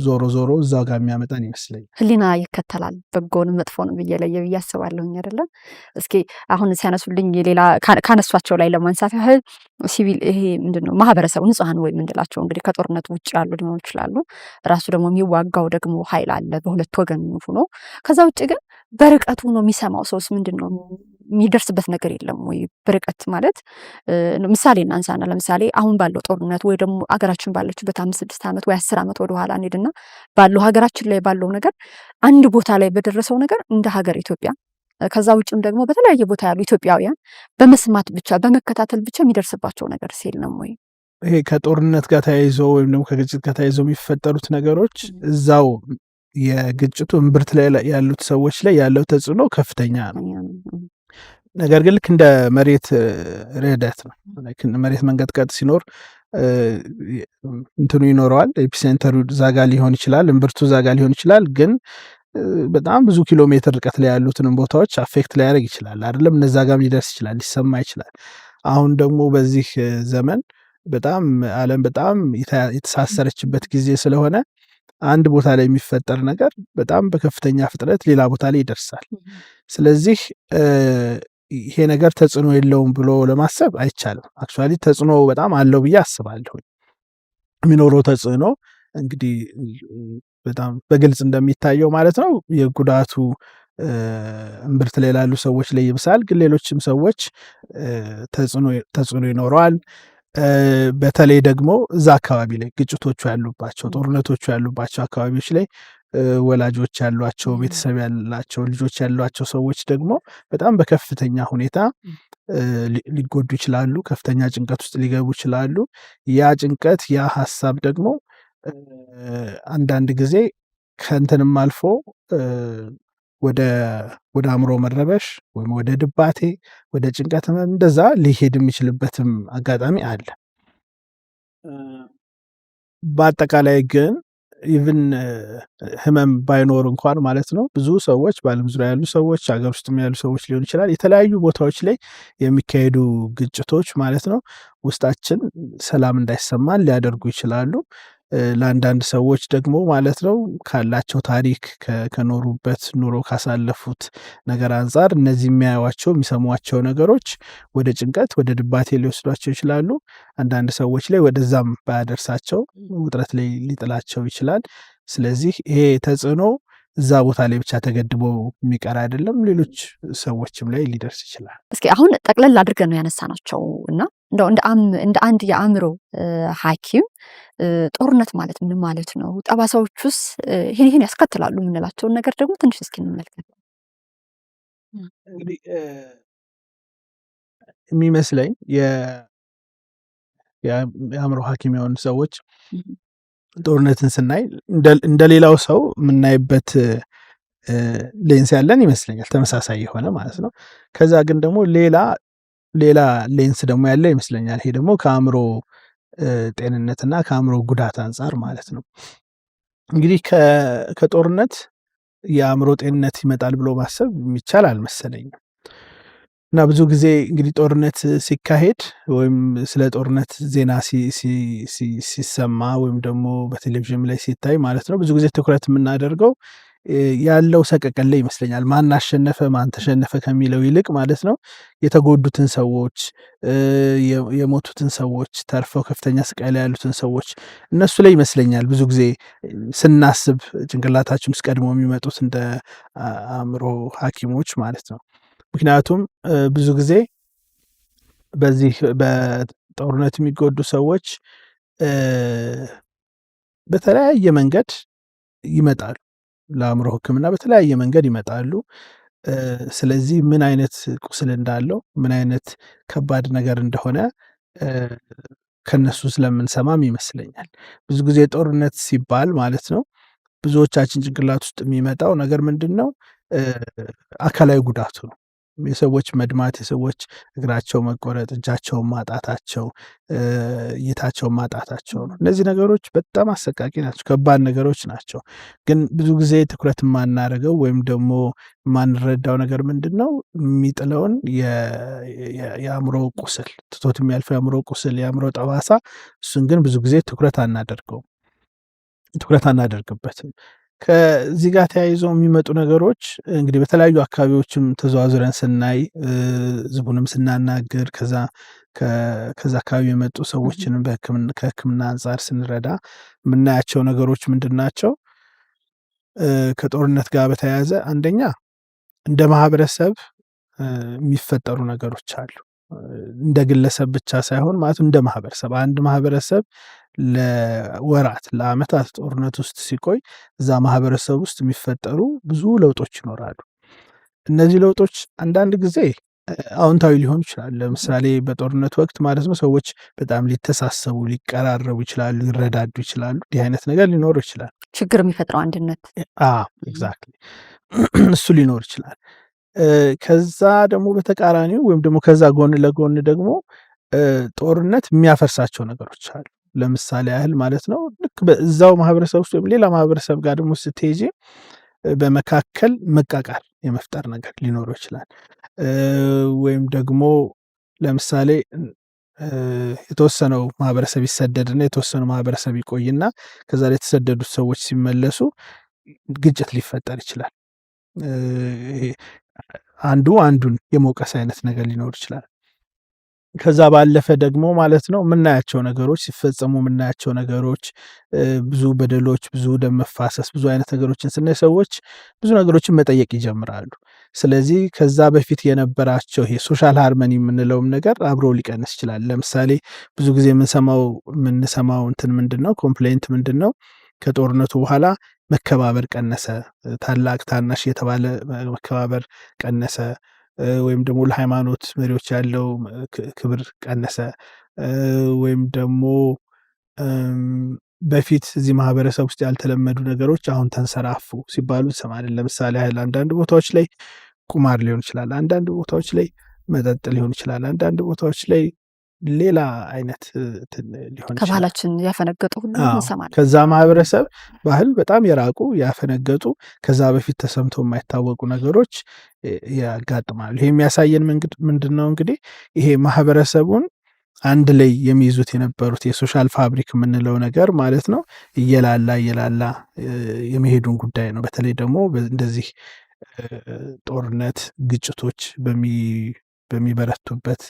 ዞሮ ዞሮ እዛው ጋር የሚያመጣን ይመስለኛል። ህሊና ይከተላል በጎን መጥፎን ብዬ አስባለሁኝ አይደለም። እስኪ አሁን ሲያነሱልኝ ሌላ ካነሷቸው ላይ ለማንሳት ያህል ሲቪል ይሄ ምንድነው ማህበረሰቡ ንጹሃን ወይ ምንላቸው እንግዲህ ከጦርነቱ ውጭ ያሉ ሊሆኑ ይችላሉ። ራሱ ደግሞ የሚዋጋው ደግሞ ኃይል አለ በሁለት ወገን ሆኖ። ከዛ ውጭ ግን በርቀቱ ነው የሚሰማው ሰውስ ምንድነው የሚደርስበት ነገር የለም ወይ? በርቀት ማለት ምሳሌ እናንሳና ለምሳሌ አሁን ባለው ጦርነት ወይ ደግሞ አገራችን ባለችበት 5-6 ዓመት ወይ 10 ዓመት ወደኋላ እንሄድና ባለው ሀገራችን ላይ ባለው ነገር አንድ ቦታ ላይ በደረሰው ነገር እንደ ሀገር ኢትዮጵያ ከዛ ውጭም ደግሞ በተለያየ ቦታ ያሉ ኢትዮጵያውያን በመስማት ብቻ በመከታተል ብቻ የሚደርስባቸው ነገር ሲል ነው ወይ? ይሄ ከጦርነት ጋር ተያይዞ ወይም ደግሞ ከግጭት ጋር ተያይዞ የሚፈጠሩት ነገሮች እዛው የግጭቱ እምብርት ላይ ያሉት ሰዎች ላይ ያለው ተጽዕኖ ከፍተኛ ነው። ነገር ግን ልክ እንደ መሬት ርዕደት ነው። መሬት መንቀጥቀጥ ሲኖር እንትኑ ይኖረዋል። ኤፒሴንተሩ ዛጋ ሊሆን ይችላል፣ እምብርቱ ዛጋ ሊሆን ይችላል። ግን በጣም ብዙ ኪሎ ሜትር ርቀት ላይ ያሉትንም ቦታዎች አፌክት ሊያደርግ ይችላል አይደለም። እነዛ ጋር ሊደርስ ይችላል፣ ሊሰማ ይችላል። አሁን ደግሞ በዚህ ዘመን በጣም ዓለም በጣም የተሳሰረችበት ጊዜ ስለሆነ አንድ ቦታ ላይ የሚፈጠር ነገር በጣም በከፍተኛ ፍጥነት ሌላ ቦታ ላይ ይደርሳል። ስለዚህ ይሄ ነገር ተጽዕኖ የለውም ብሎ ለማሰብ አይቻልም። አክቹዋሊ ተጽዕኖ በጣም አለው ብዬ አስባለሁ። የሚኖረው ተጽዕኖ እንግዲህ በጣም በግልጽ እንደሚታየው ማለት ነው የጉዳቱ እምብርት ላይ ላሉ ሰዎች ላይ ይብሳል፣ ግን ሌሎችም ሰዎች ተጽዕኖ ይኖረዋል። በተለይ ደግሞ እዛ አካባቢ ላይ ግጭቶቹ ያሉባቸው ጦርነቶቹ ያሉባቸው አካባቢዎች ላይ ወላጆች ያሏቸው ቤተሰብ ያላቸው ልጆች ያሏቸው ሰዎች ደግሞ በጣም በከፍተኛ ሁኔታ ሊጎዱ ይችላሉ። ከፍተኛ ጭንቀት ውስጥ ሊገቡ ይችላሉ። ያ ጭንቀት ያ ሀሳብ ደግሞ አንዳንድ ጊዜ ከእንትንም አልፎ ወደ አእምሮ መረበሽ ወይም ወደ ድባቴ ወደ ጭንቀት እንደዛ ሊሄድ የሚችልበትም አጋጣሚ አለ። በአጠቃላይ ግን ኢቭን ህመም ባይኖር እንኳን ማለት ነው ብዙ ሰዎች በዓለም ዙሪያ ያሉ ሰዎች ሀገር ውስጥም ያሉ ሰዎች ሊሆን ይችላል የተለያዩ ቦታዎች ላይ የሚካሄዱ ግጭቶች ማለት ነው ውስጣችን ሰላም እንዳይሰማን ሊያደርጉ ይችላሉ። ለአንዳንድ ሰዎች ደግሞ ማለት ነው ካላቸው ታሪክ ከኖሩበት ኑሮ ካሳለፉት ነገር አንጻር እነዚህ የሚያዩዋቸው የሚሰሟቸው ነገሮች ወደ ጭንቀት ወደ ድባቴ ሊወስዷቸው ይችላሉ። አንዳንድ ሰዎች ላይ ወደዛም ባያደርሳቸው ውጥረት ላይ ሊጥላቸው ይችላል። ስለዚህ ይሄ ተጽዕኖ እዛ ቦታ ላይ ብቻ ተገድቦ የሚቀር አይደለም፣ ሌሎች ሰዎችም ላይ ሊደርስ ይችላል። እስኪ አሁን ጠቅለል አድርገን ነው ያነሳናቸው እና እንደው እንደ አንድ የአእምሮ ሐኪም ጦርነት ማለት ምን ማለት ነው? ጠባሳዎቹስ ይሄን ያስከትላሉ የምንላቸውን ነገር ደግሞ ትንሽ እስኪ እንመልከት። እንግዲህ የሚመስለኝ የአእምሮ ሐኪም የሆኑ ሰዎች ጦርነትን ስናይ እንደሌላው ሰው የምናይበት ሌንስ ያለን ይመስለኛል፣ ተመሳሳይ የሆነ ማለት ነው። ከዛ ግን ደግሞ ሌላ ሌንስ ደግሞ ያለ ይመስለኛል። ይሄ ደግሞ ከአእምሮ ጤንነትና ከአእምሮ ጉዳት አንጻር ማለት ነው። እንግዲህ ከጦርነት የአእምሮ ጤንነት ይመጣል ብሎ ማሰብ የሚቻል አልመሰለኝም። እና ብዙ ጊዜ እንግዲህ ጦርነት ሲካሄድ ወይም ስለ ጦርነት ዜና ሲሰማ ወይም ደግሞ በቴሌቪዥን ላይ ሲታይ ማለት ነው ብዙ ጊዜ ትኩረት የምናደርገው ያለው ሰቀቀን ላይ ይመስለኛል። ማን አሸነፈ ማን ተሸነፈ ከሚለው ይልቅ ማለት ነው የተጎዱትን ሰዎች፣ የሞቱትን ሰዎች፣ ተርፈው ከፍተኛ ስቃይ ላይ ያሉትን ሰዎች እነሱ ላይ ይመስለኛል ብዙ ጊዜ ስናስብ ጭንቅላታችን ውስጥ ቀድሞ የሚመጡት እንደ አእምሮ ሐኪሞች ማለት ነው። ምክንያቱም ብዙ ጊዜ በዚህ በጦርነት የሚጎዱ ሰዎች በተለያየ መንገድ ይመጣሉ፣ ለአእምሮ ሕክምና በተለያየ መንገድ ይመጣሉ። ስለዚህ ምን አይነት ቁስል እንዳለው ምን አይነት ከባድ ነገር እንደሆነ ከነሱ ስለምንሰማም ይመስለኛል። ብዙ ጊዜ ጦርነት ሲባል ማለት ነው ብዙዎቻችን ጭንቅላት ውስጥ የሚመጣው ነገር ምንድን ነው? አካላዊ ጉዳቱ ነው። የሰዎች መድማት፣ የሰዎች እግራቸው መቆረጥ፣ እጃቸውን ማጣታቸው፣ እይታቸውን ማጣታቸው ነው። እነዚህ ነገሮች በጣም አሰቃቂ ናቸው፣ ከባድ ነገሮች ናቸው። ግን ብዙ ጊዜ ትኩረት የማናደርገው ወይም ደግሞ የማንረዳው ነገር ምንድን ነው? የሚጥለውን የአእምሮ ቁስል፣ ትቶት የሚያልፈው የአእምሮ ቁስል፣ የአእምሮ ጠባሳ፣ እሱን ግን ብዙ ጊዜ ትኩረት አናደርግበትም። ከዚህ ጋር ተያይዘው የሚመጡ ነገሮች እንግዲህ በተለያዩ አካባቢዎችም ተዘዋዙረን ስናይ፣ ህዝቡንም ስናናግር፣ ከዛ አካባቢ የመጡ ሰዎችንም ከሕክምና አንጻር ስንረዳ የምናያቸው ነገሮች ምንድን ናቸው? ከጦርነት ጋር በተያያዘ አንደኛ እንደ ማህበረሰብ የሚፈጠሩ ነገሮች አሉ። እንደ ግለሰብ ብቻ ሳይሆን ማለት እንደ ማህበረሰብ አንድ ማህበረሰብ ለወራት ለአመታት ጦርነት ውስጥ ሲቆይ እዛ ማህበረሰብ ውስጥ የሚፈጠሩ ብዙ ለውጦች ይኖራሉ። እነዚህ ለውጦች አንዳንድ ጊዜ አዎንታዊ ሊሆኑ ይችላሉ። ለምሳሌ በጦርነት ወቅት ማለት ነው ሰዎች በጣም ሊተሳሰቡ፣ ሊቀራረቡ ይችላሉ፣ ሊረዳዱ ይችላሉ። እንዲህ አይነት ነገር ሊኖር ይችላል። ችግር የሚፈጥረው አንድነት ኤግዛክትሊ እሱ ሊኖር ይችላል። ከዛ ደግሞ በተቃራኒው ወይም ደግሞ ከዛ ጎን ለጎን ደግሞ ጦርነት የሚያፈርሳቸው ነገሮች አሉ። ለምሳሌ ያህል ማለት ነው ልክ በዛው ማህበረሰብ ውስጥ ወይም ሌላ ማህበረሰብ ጋር ደግሞ ስትሄጂ በመካከል መቃቃር የመፍጠር ነገር ሊኖረው ይችላል። ወይም ደግሞ ለምሳሌ የተወሰነው ማህበረሰብ ይሰደድና የተወሰነው ማህበረሰብ ይቆይና ከዛ ላይ የተሰደዱት ሰዎች ሲመለሱ ግጭት ሊፈጠር ይችላል። አንዱ አንዱን የመውቀስ አይነት ነገር ሊኖር ይችላል። ከዛ ባለፈ ደግሞ ማለት ነው የምናያቸው ነገሮች ሲፈጸሙ የምናያቸው ነገሮች ብዙ በደሎች፣ ብዙ ደም መፋሰስ፣ ብዙ አይነት ነገሮችን ስናይ ሰዎች ብዙ ነገሮችን መጠየቅ ይጀምራሉ። ስለዚህ ከዛ በፊት የነበራቸው ይሄ ሶሻል ሃርመኒ የምንለውም ነገር አብሮ ሊቀንስ ይችላል። ለምሳሌ ብዙ ጊዜ የምንሰማው እንትን ምንድን ነው ኮምፕሌንት ምንድን ነው? ከጦርነቱ በኋላ መከባበር ቀነሰ፣ ታላቅ ታናሽ የተባለ መከባበር ቀነሰ፣ ወይም ደግሞ ለሃይማኖት መሪዎች ያለው ክብር ቀነሰ፣ ወይም ደግሞ በፊት እዚህ ማህበረሰብ ውስጥ ያልተለመዱ ነገሮች አሁን ተንሰራፉ ሲባሉ እንሰማለን። ለምሳሌ ያህል አንዳንድ ቦታዎች ላይ ቁማር ሊሆን ይችላል፣ አንዳንድ ቦታዎች ላይ መጠጥ ሊሆን ይችላል፣ አንዳንድ ቦታዎች ላይ ሌላ አይነት ሊሆን ይችላል። ከባህላችን ያፈነገጡ ሁሉ እንሰማለን። ከዛ ማህበረሰብ ባህል በጣም የራቁ ያፈነገጡ ከዛ በፊት ተሰምቶ የማይታወቁ ነገሮች ያጋጥማሉ። ይሄ የሚያሳየን ምንድን ነው? እንግዲህ ይሄ ማህበረሰቡን አንድ ላይ የሚይዙት የነበሩት የሶሻል ፋብሪክ የምንለው ነገር ማለት ነው እየላላ የመሄዱን ጉዳይ ነው። በተለይ ደግሞ እንደዚህ ጦርነት፣ ግጭቶች በሚበረቱበት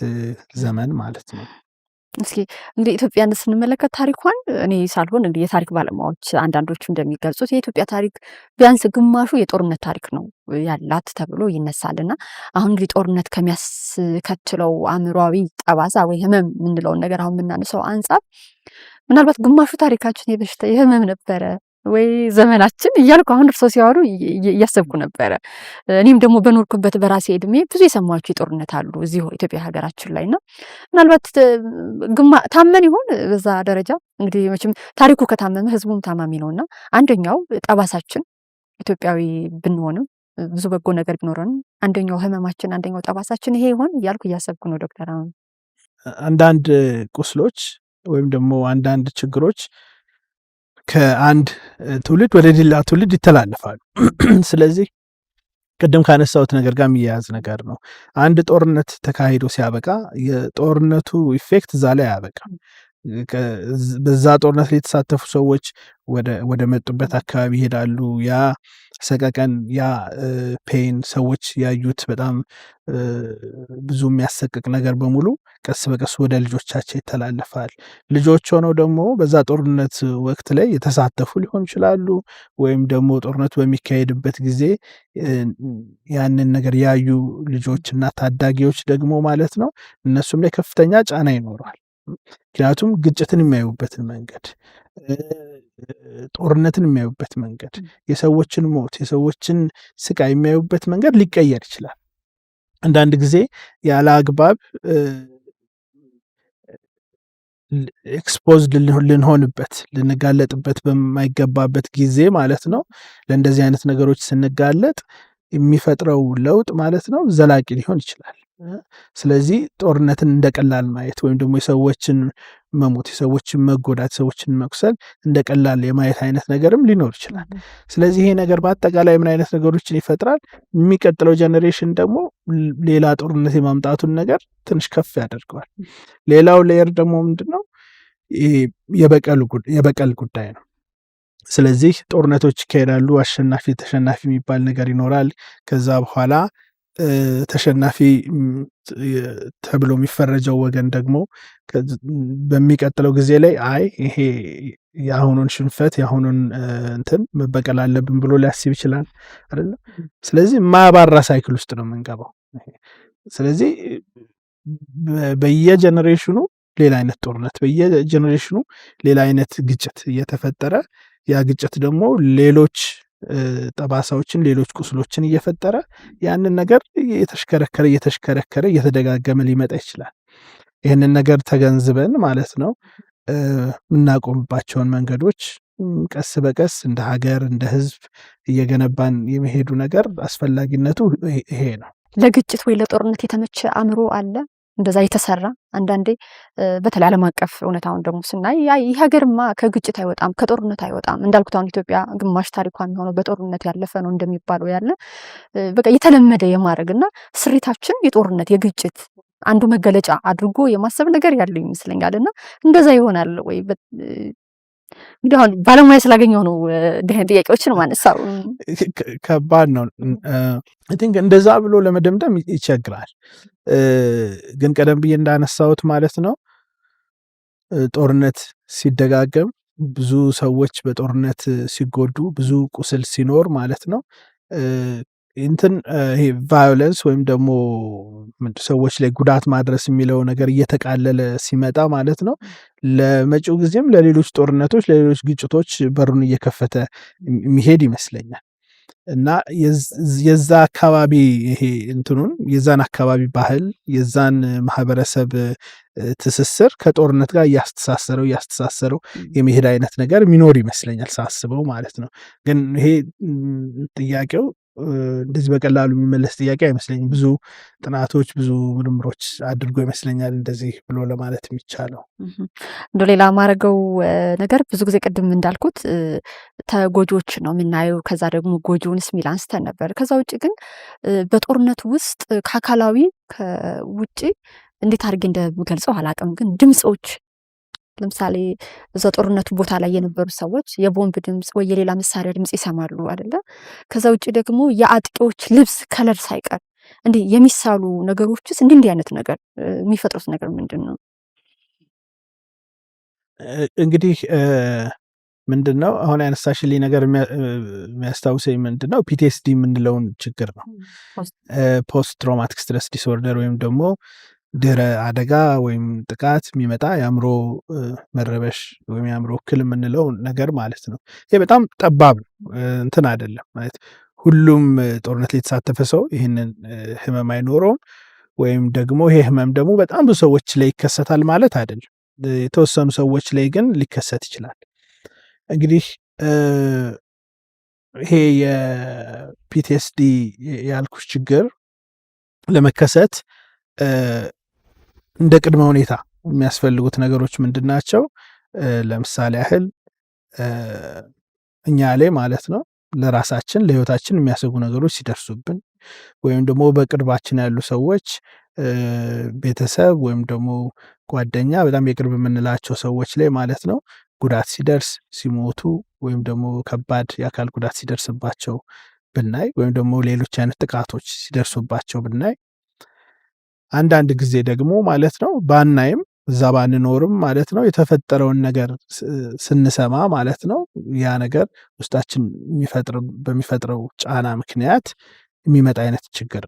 ዘመን ማለት ነው። እስኪ እንግዲህ ኢትዮጵያን ስንመለከት ታሪኳን እኔ ሳልሆን እንግዲህ የታሪክ ባለሙያዎች አንዳንዶቹ እንደሚገልጹት የኢትዮጵያ ታሪክ ቢያንስ ግማሹ የጦርነት ታሪክ ነው ያላት ተብሎ ይነሳልና አሁን እንግዲህ ጦርነት ከሚያስከትለው አእምሯዊ ጠባሳ ወይ ህመም የምንለውን ነገር አሁን የምናነሳው አንጻር ምናልባት ግማሹ ታሪካችን የበሽታ የህመም ነበረ ወይ ዘመናችን እያልኩ አሁን እርሶ ሲያወሩ እያሰብኩ ነበረ። እኔም ደግሞ በኖርኩበት በራሴ እድሜ ብዙ የሰማችሁ የጦርነት አሉ እዚሁ ኢትዮጵያ ሀገራችን ላይ እና ምናልባት ታመን ይሆን በዛ ደረጃ እንግዲህ መቼም ታሪኩ ከታመመ ህዝቡም ታማሚ ነውና አንደኛው ጠባሳችን ኢትዮጵያዊ ብንሆንም ብዙ በጎ ነገር ቢኖረንም አንደኛው ህመማችን አንደኛው ጠባሳችን ይሄ ይሆን እያልኩ እያሰብኩ ነው ዶክተር። አሁን አንዳንድ ቁስሎች ወይም ደግሞ አንዳንድ ችግሮች ከአንድ ትውልድ ወደ ሌላ ትውልድ ይተላለፋሉ። ስለዚህ ቅድም ካነሳሁት ነገር ጋር የሚያያዝ ነገር ነው። አንድ ጦርነት ተካሂዶ ሲያበቃ የጦርነቱ ኢፌክት እዛ ላይ አያበቃም። በዛ ጦርነት ላይ የተሳተፉ ሰዎች ወደ መጡበት አካባቢ ይሄዳሉ። ያ ሰቀቀን፣ ያ ፔን፣ ሰዎች ያዩት በጣም ብዙ የሚያሰቅቅ ነገር በሙሉ ቀስ በቀስ ወደ ልጆቻቸው ይተላለፋል። ልጆች ሆነው ደግሞ በዛ ጦርነት ወቅት ላይ የተሳተፉ ሊሆኑ ይችላሉ። ወይም ደግሞ ጦርነቱ በሚካሄድበት ጊዜ ያንን ነገር ያዩ ልጆችና ታዳጊዎች ደግሞ ማለት ነው እነሱም ላይ ከፍተኛ ጫና ይኖረዋል። ምክንያቱም ግጭትን የሚያዩበትን መንገድ፣ ጦርነትን የሚያዩበት መንገድ፣ የሰዎችን ሞት፣ የሰዎችን ስቃይ የሚያዩበት መንገድ ሊቀየር ይችላል። አንዳንድ ጊዜ ያለ አግባብ ኤክስፖዝድ ልንሆንበት ልንጋለጥበት በማይገባበት ጊዜ ማለት ነው ለእንደዚህ አይነት ነገሮች ስንጋለጥ የሚፈጥረው ለውጥ ማለት ነው ዘላቂ ሊሆን ይችላል። ስለዚህ ጦርነትን እንደ ቀላል ማየት ወይም ደግሞ የሰዎችን መሞት፣ የሰዎችን መጎዳት፣ የሰዎችን መቁሰል እንደ ቀላል የማየት አይነት ነገርም ሊኖር ይችላል። ስለዚህ ይሄ ነገር በአጠቃላይ ምን አይነት ነገሮችን ይፈጥራል? የሚቀጥለው ጀኔሬሽን ደግሞ ሌላ ጦርነት የማምጣቱን ነገር ትንሽ ከፍ ያደርገዋል። ሌላው ሌየር ደግሞ ምንድነው? የበቀል ጉዳይ ነው። ስለዚህ ጦርነቶች ይካሄዳሉ። አሸናፊ ተሸናፊ የሚባል ነገር ይኖራል። ከዛ በኋላ ተሸናፊ ተብሎ የሚፈረጀው ወገን ደግሞ በሚቀጥለው ጊዜ ላይ ይሄ የአሁኑን ሽንፈት የአሁኑን እንትን መበቀል አለብን ብሎ ሊያስብ ይችላል አይደለ? ስለዚህ ማያባራ ሳይክል ውስጥ ነው የምንገባው። ስለዚህ በየጀኔሬሽኑ ሌላ አይነት ጦርነት፣ በየጀኔሬሽኑ ሌላ አይነት ግጭት እየተፈጠረ ያ ግጭት ደግሞ ሌሎች ጠባሳዎችን ሌሎች ቁስሎችን እየፈጠረ ያንን ነገር እየተሽከረከረ እየተደጋገመ ሊመጣ ይችላል። ይህንን ነገር ተገንዝበን ማለት ነው የምናቆምባቸውን መንገዶች ቀስ በቀስ እንደ ሀገር እንደ ሕዝብ እየገነባን የመሄዱ ነገር አስፈላጊነቱ ይሄ ነው። ለግጭት ወይ ለጦርነት የተመቸ አእምሮ አለ እንደዛ የተሰራ አንዳንዴ በተለይ ዓለም አቀፍ እውነታውን ደግሞ ስናይ ይህ ሀገርማ ከግጭት አይወጣም ከጦርነት አይወጣም እንዳልኩት አሁን ኢትዮጵያ ግማሽ ታሪኳ የሚሆነው በጦርነት ያለፈ ነው እንደሚባለው ያለ በቃ የተለመደ የማድረግና ስሪታችን የጦርነት የግጭት አንዱ መገለጫ አድርጎ የማሰብ ነገር ያለው ይመስለኛልና እንደዛ ይሆናል ወይ? እንግዲህ አሁን ባለሙያ ስላገኘው ነው ጥያቄዎችን ማነሳው። ከባድ ነው። አይ ቲንክ እንደዛ ብሎ ለመደምደም ይቸግራል። ግን ቀደም ብዬ እንዳነሳሁት ማለት ነው ጦርነት ሲደጋገም ብዙ ሰዎች በጦርነት ሲጎዱ ብዙ ቁስል ሲኖር ማለት ነው ይሄ ቫዮለንስ ወይም ደግሞ ሰዎች ላይ ጉዳት ማድረስ የሚለው ነገር እየተቃለለ ሲመጣ ማለት ነው ለመጪው ጊዜም ለሌሎች ጦርነቶች ለሌሎች ግጭቶች በሩን እየከፈተ የሚሄድ ይመስለኛል። እና የዛ አካባቢ ይሄ እንትኑን የዛን አካባቢ ባህል የዛን ማህበረሰብ ትስስር ከጦርነት ጋር እያስተሳሰረው የመሄድ አይነት ነገር የሚኖር ይመስለኛል ሳስበው ማለት ነው። ግን ይሄ ጥያቄው እንደዚህ በቀላሉ የሚመለስ ጥያቄ አይመስለኝም። ብዙ ጥናቶች ብዙ ምርምሮች አድርጎ ይመስለኛል እንደዚህ ብሎ ለማለት የሚቻለው። እንደ ሌላ ማድረገው ነገር ብዙ ጊዜ ቅድም እንዳልኩት ተጎጆች ነው የምናየው። ከዛ ደግሞ ጎጆውንስ ሚል አንስተን ነበር። ከዛ ውጭ ግን በጦርነቱ ውስጥ ከአካላዊ ከውጭ እንዴት አድርጌ እንደምገልጸው አላውቅም፣ ግን ድምፆች ለምሳሌ እዛ ጦርነቱ ቦታ ላይ የነበሩ ሰዎች የቦምብ ድምፅ ወይ የሌላ መሳሪያ ድምፅ ይሰማሉ አይደለ? ከዛ ውጭ ደግሞ የአጥቂዎች ልብስ ከለር ሳይቀር እንዲህ የሚሳሉ ነገሮችስ እንዲህ አይነት ነገር የሚፈጥሩት ነገር ምንድን ነው? እንግዲህ ምንድን ነው አሁን ያነሳሽልኝ ነገር የሚያስታውሰኝ ምንድን ነው ፒቲኤስዲ የምንለውን ችግር ነው። ፖስት ትራውማቲክ ስትረስ ዲስኦርደር ወይም ደግሞ ድህረ አደጋ ወይም ጥቃት የሚመጣ የአእምሮ መረበሽ ወይም የአእምሮ እክል የምንለው ነገር ማለት ነው። ይሄ በጣም ጠባብ ነው እንትን አይደለም ማለት ሁሉም ጦርነት ላይ የተሳተፈ ሰው ይህንን ህመም አይኖረውም፣ ወይም ደግሞ ይሄ ህመም ደግሞ በጣም ብዙ ሰዎች ላይ ይከሰታል ማለት አይደለም። የተወሰኑ ሰዎች ላይ ግን ሊከሰት ይችላል። እንግዲህ ይሄ የፒቲኤስዲ ያልኩሽ ችግር ለመከሰት እንደ ቅድመ ሁኔታ የሚያስፈልጉት ነገሮች ምንድን ናቸው? ለምሳሌ ያህል እኛ ላይ ማለት ነው ለራሳችን ለህይወታችን የሚያሰጉ ነገሮች ሲደርሱብን ወይም ደግሞ በቅርባችን ያሉ ሰዎች ቤተሰብ ወይም ደግሞ ጓደኛ በጣም የቅርብ የምንላቸው ሰዎች ላይ ማለት ነው ጉዳት ሲደርስ ሲሞቱ ወይም ደግሞ ከባድ የአካል ጉዳት ሲደርስባቸው ብናይ ወይም ደግሞ ሌሎች አይነት ጥቃቶች ሲደርሱባቸው ብናይ አንዳንድ ጊዜ ደግሞ ማለት ነው ባናይም እዛ ባንኖርም ማለት ነው የተፈጠረውን ነገር ስንሰማ ማለት ነው ያ ነገር ውስጣችን በሚፈጥረው ጫና ምክንያት የሚመጣ አይነት ችግር።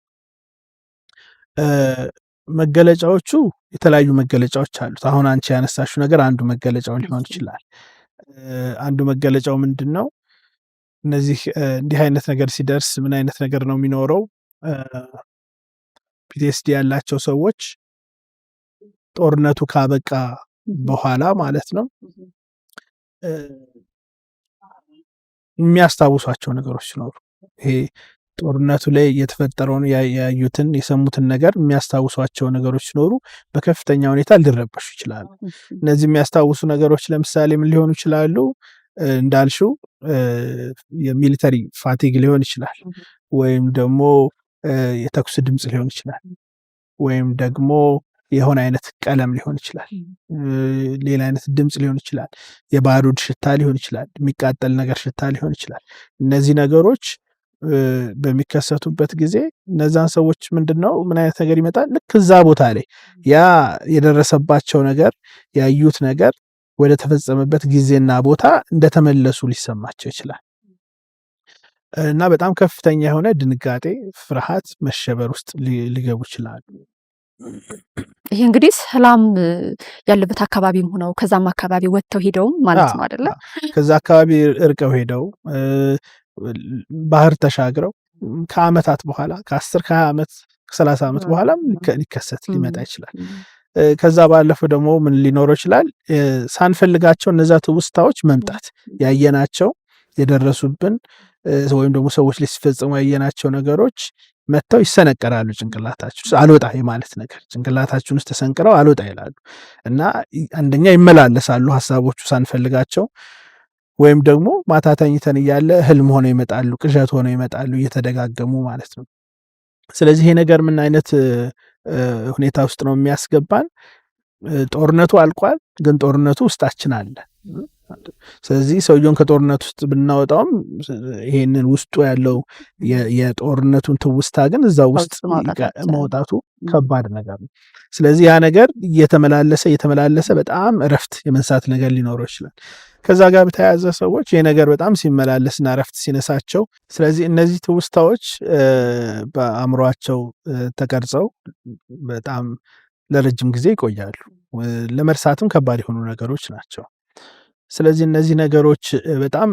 መገለጫዎቹ የተለያዩ መገለጫዎች አሉት። አሁን አንቺ ያነሳሽው ነገር አንዱ መገለጫው ሊሆን ይችላል። አንዱ መገለጫው ምንድን ነው? እነዚህ እንዲህ አይነት ነገር ሲደርስ ምን አይነት ነገር ነው የሚኖረው? ፒቲኤስዲ ያላቸው ሰዎች ጦርነቱ ካበቃ በኋላ ማለት ነው የሚያስታውሷቸው ነገሮች ሲኖሩ ይሄ ጦርነቱ ላይ የተፈጠረውን ያዩትን የሰሙትን ነገር የሚያስታውሷቸው ነገሮች ሲኖሩ በከፍተኛ ሁኔታ ሊረበሹ ይችላሉ። እነዚህ የሚያስታውሱ ነገሮች ለምሳሌ ምን ሊሆኑ ይችላሉ? እንዳልሽው የሚሊተሪ ፋቲግ ሊሆን ይችላል፣ ወይም ደግሞ የተኩስ ድምፅ ሊሆን ይችላል፣ ወይም ደግሞ የሆነ አይነት ቀለም ሊሆን ይችላል፣ ሌላ አይነት ድምፅ ሊሆን ይችላል፣ የባሩድ ሽታ ሊሆን ይችላል፣ የሚቃጠል ነገር ሽታ ሊሆን ይችላል። እነዚህ ነገሮች በሚከሰቱበት ጊዜ እነዛን ሰዎች ምንድነው ምን አይነት ነገር ይመጣል? ልክ እዛ ቦታ ላይ ያ የደረሰባቸው ነገር ያዩት ነገር ወደ ተፈጸመበት ጊዜና ቦታ እንደተመለሱ ሊሰማቸው ይችላል እና በጣም ከፍተኛ የሆነ ድንጋጤ፣ ፍርሃት፣ መሸበር ውስጥ ሊገቡ ይችላሉ። ይሄ እንግዲህ ሰላም ያለበት አካባቢም ሆነው ከዛም አካባቢ ወጥተው ሄደው ማለት ነው አይደለ? ከዛ አካባቢ እርቀው ሄደው ባህር ተሻግረው ከዓመታት በኋላ ከ10 ከ20 ዓመት ከ30 ዓመት በኋላም ሊከሰት ሊመጣ ይችላል። ከዛ ባለፈው ደግሞ ምን ሊኖረው ይችላል? ሳንፈልጋቸው እነዛ ትውስታዎች መምጣት ያየናቸው የደረሱብን ወይም ደግሞ ሰዎች ላይ ሲፈጸሙ ያየናቸው ነገሮች መጥተው ይሰነቀራሉ ጭንቅላታችን ውስጥ አልወጣ የማለት ነገር ጭንቅላታችን ውስጥ ተሰንቅረው አልወጣ ይላሉ እና አንደኛ ይመላለሳሉ ሀሳቦቹ ሳንፈልጋቸው፣ ወይም ደግሞ ማታ ተኝተን እያለ ህልም ሆነው ይመጣሉ፣ ቅዠት ሆነው ይመጣሉ እየተደጋገሙ ማለት ነው። ስለዚህ ይሄ ነገር ምን አይነት ሁኔታ ውስጥ ነው የሚያስገባን? ጦርነቱ አልቋል፣ ግን ጦርነቱ ውስጣችን አለ። ስለዚህ ሰውየውን ከጦርነት ውስጥ ብናወጣውም ይሄንን ውስጡ ያለው የጦርነቱን ትውስታ ግን እዛ ውስጥ ማውጣቱ ከባድ ነገር ነው። ስለዚህ ያ ነገር እየተመላለሰ በጣም እረፍት የመንሳት ነገር ሊኖረው ይችላል። ከዛ ጋር በተያያዘ ሰዎች ይሄ ነገር በጣም ሲመላለስና እረፍት ሲነሳቸው፣ ስለዚህ እነዚህ ትውስታዎች በአእምሯቸው ተቀርጸው በጣም ለረጅም ጊዜ ይቆያሉ። ለመርሳትም ከባድ የሆኑ ነገሮች ናቸው። ስለዚህ እነዚህ ነገሮች በጣም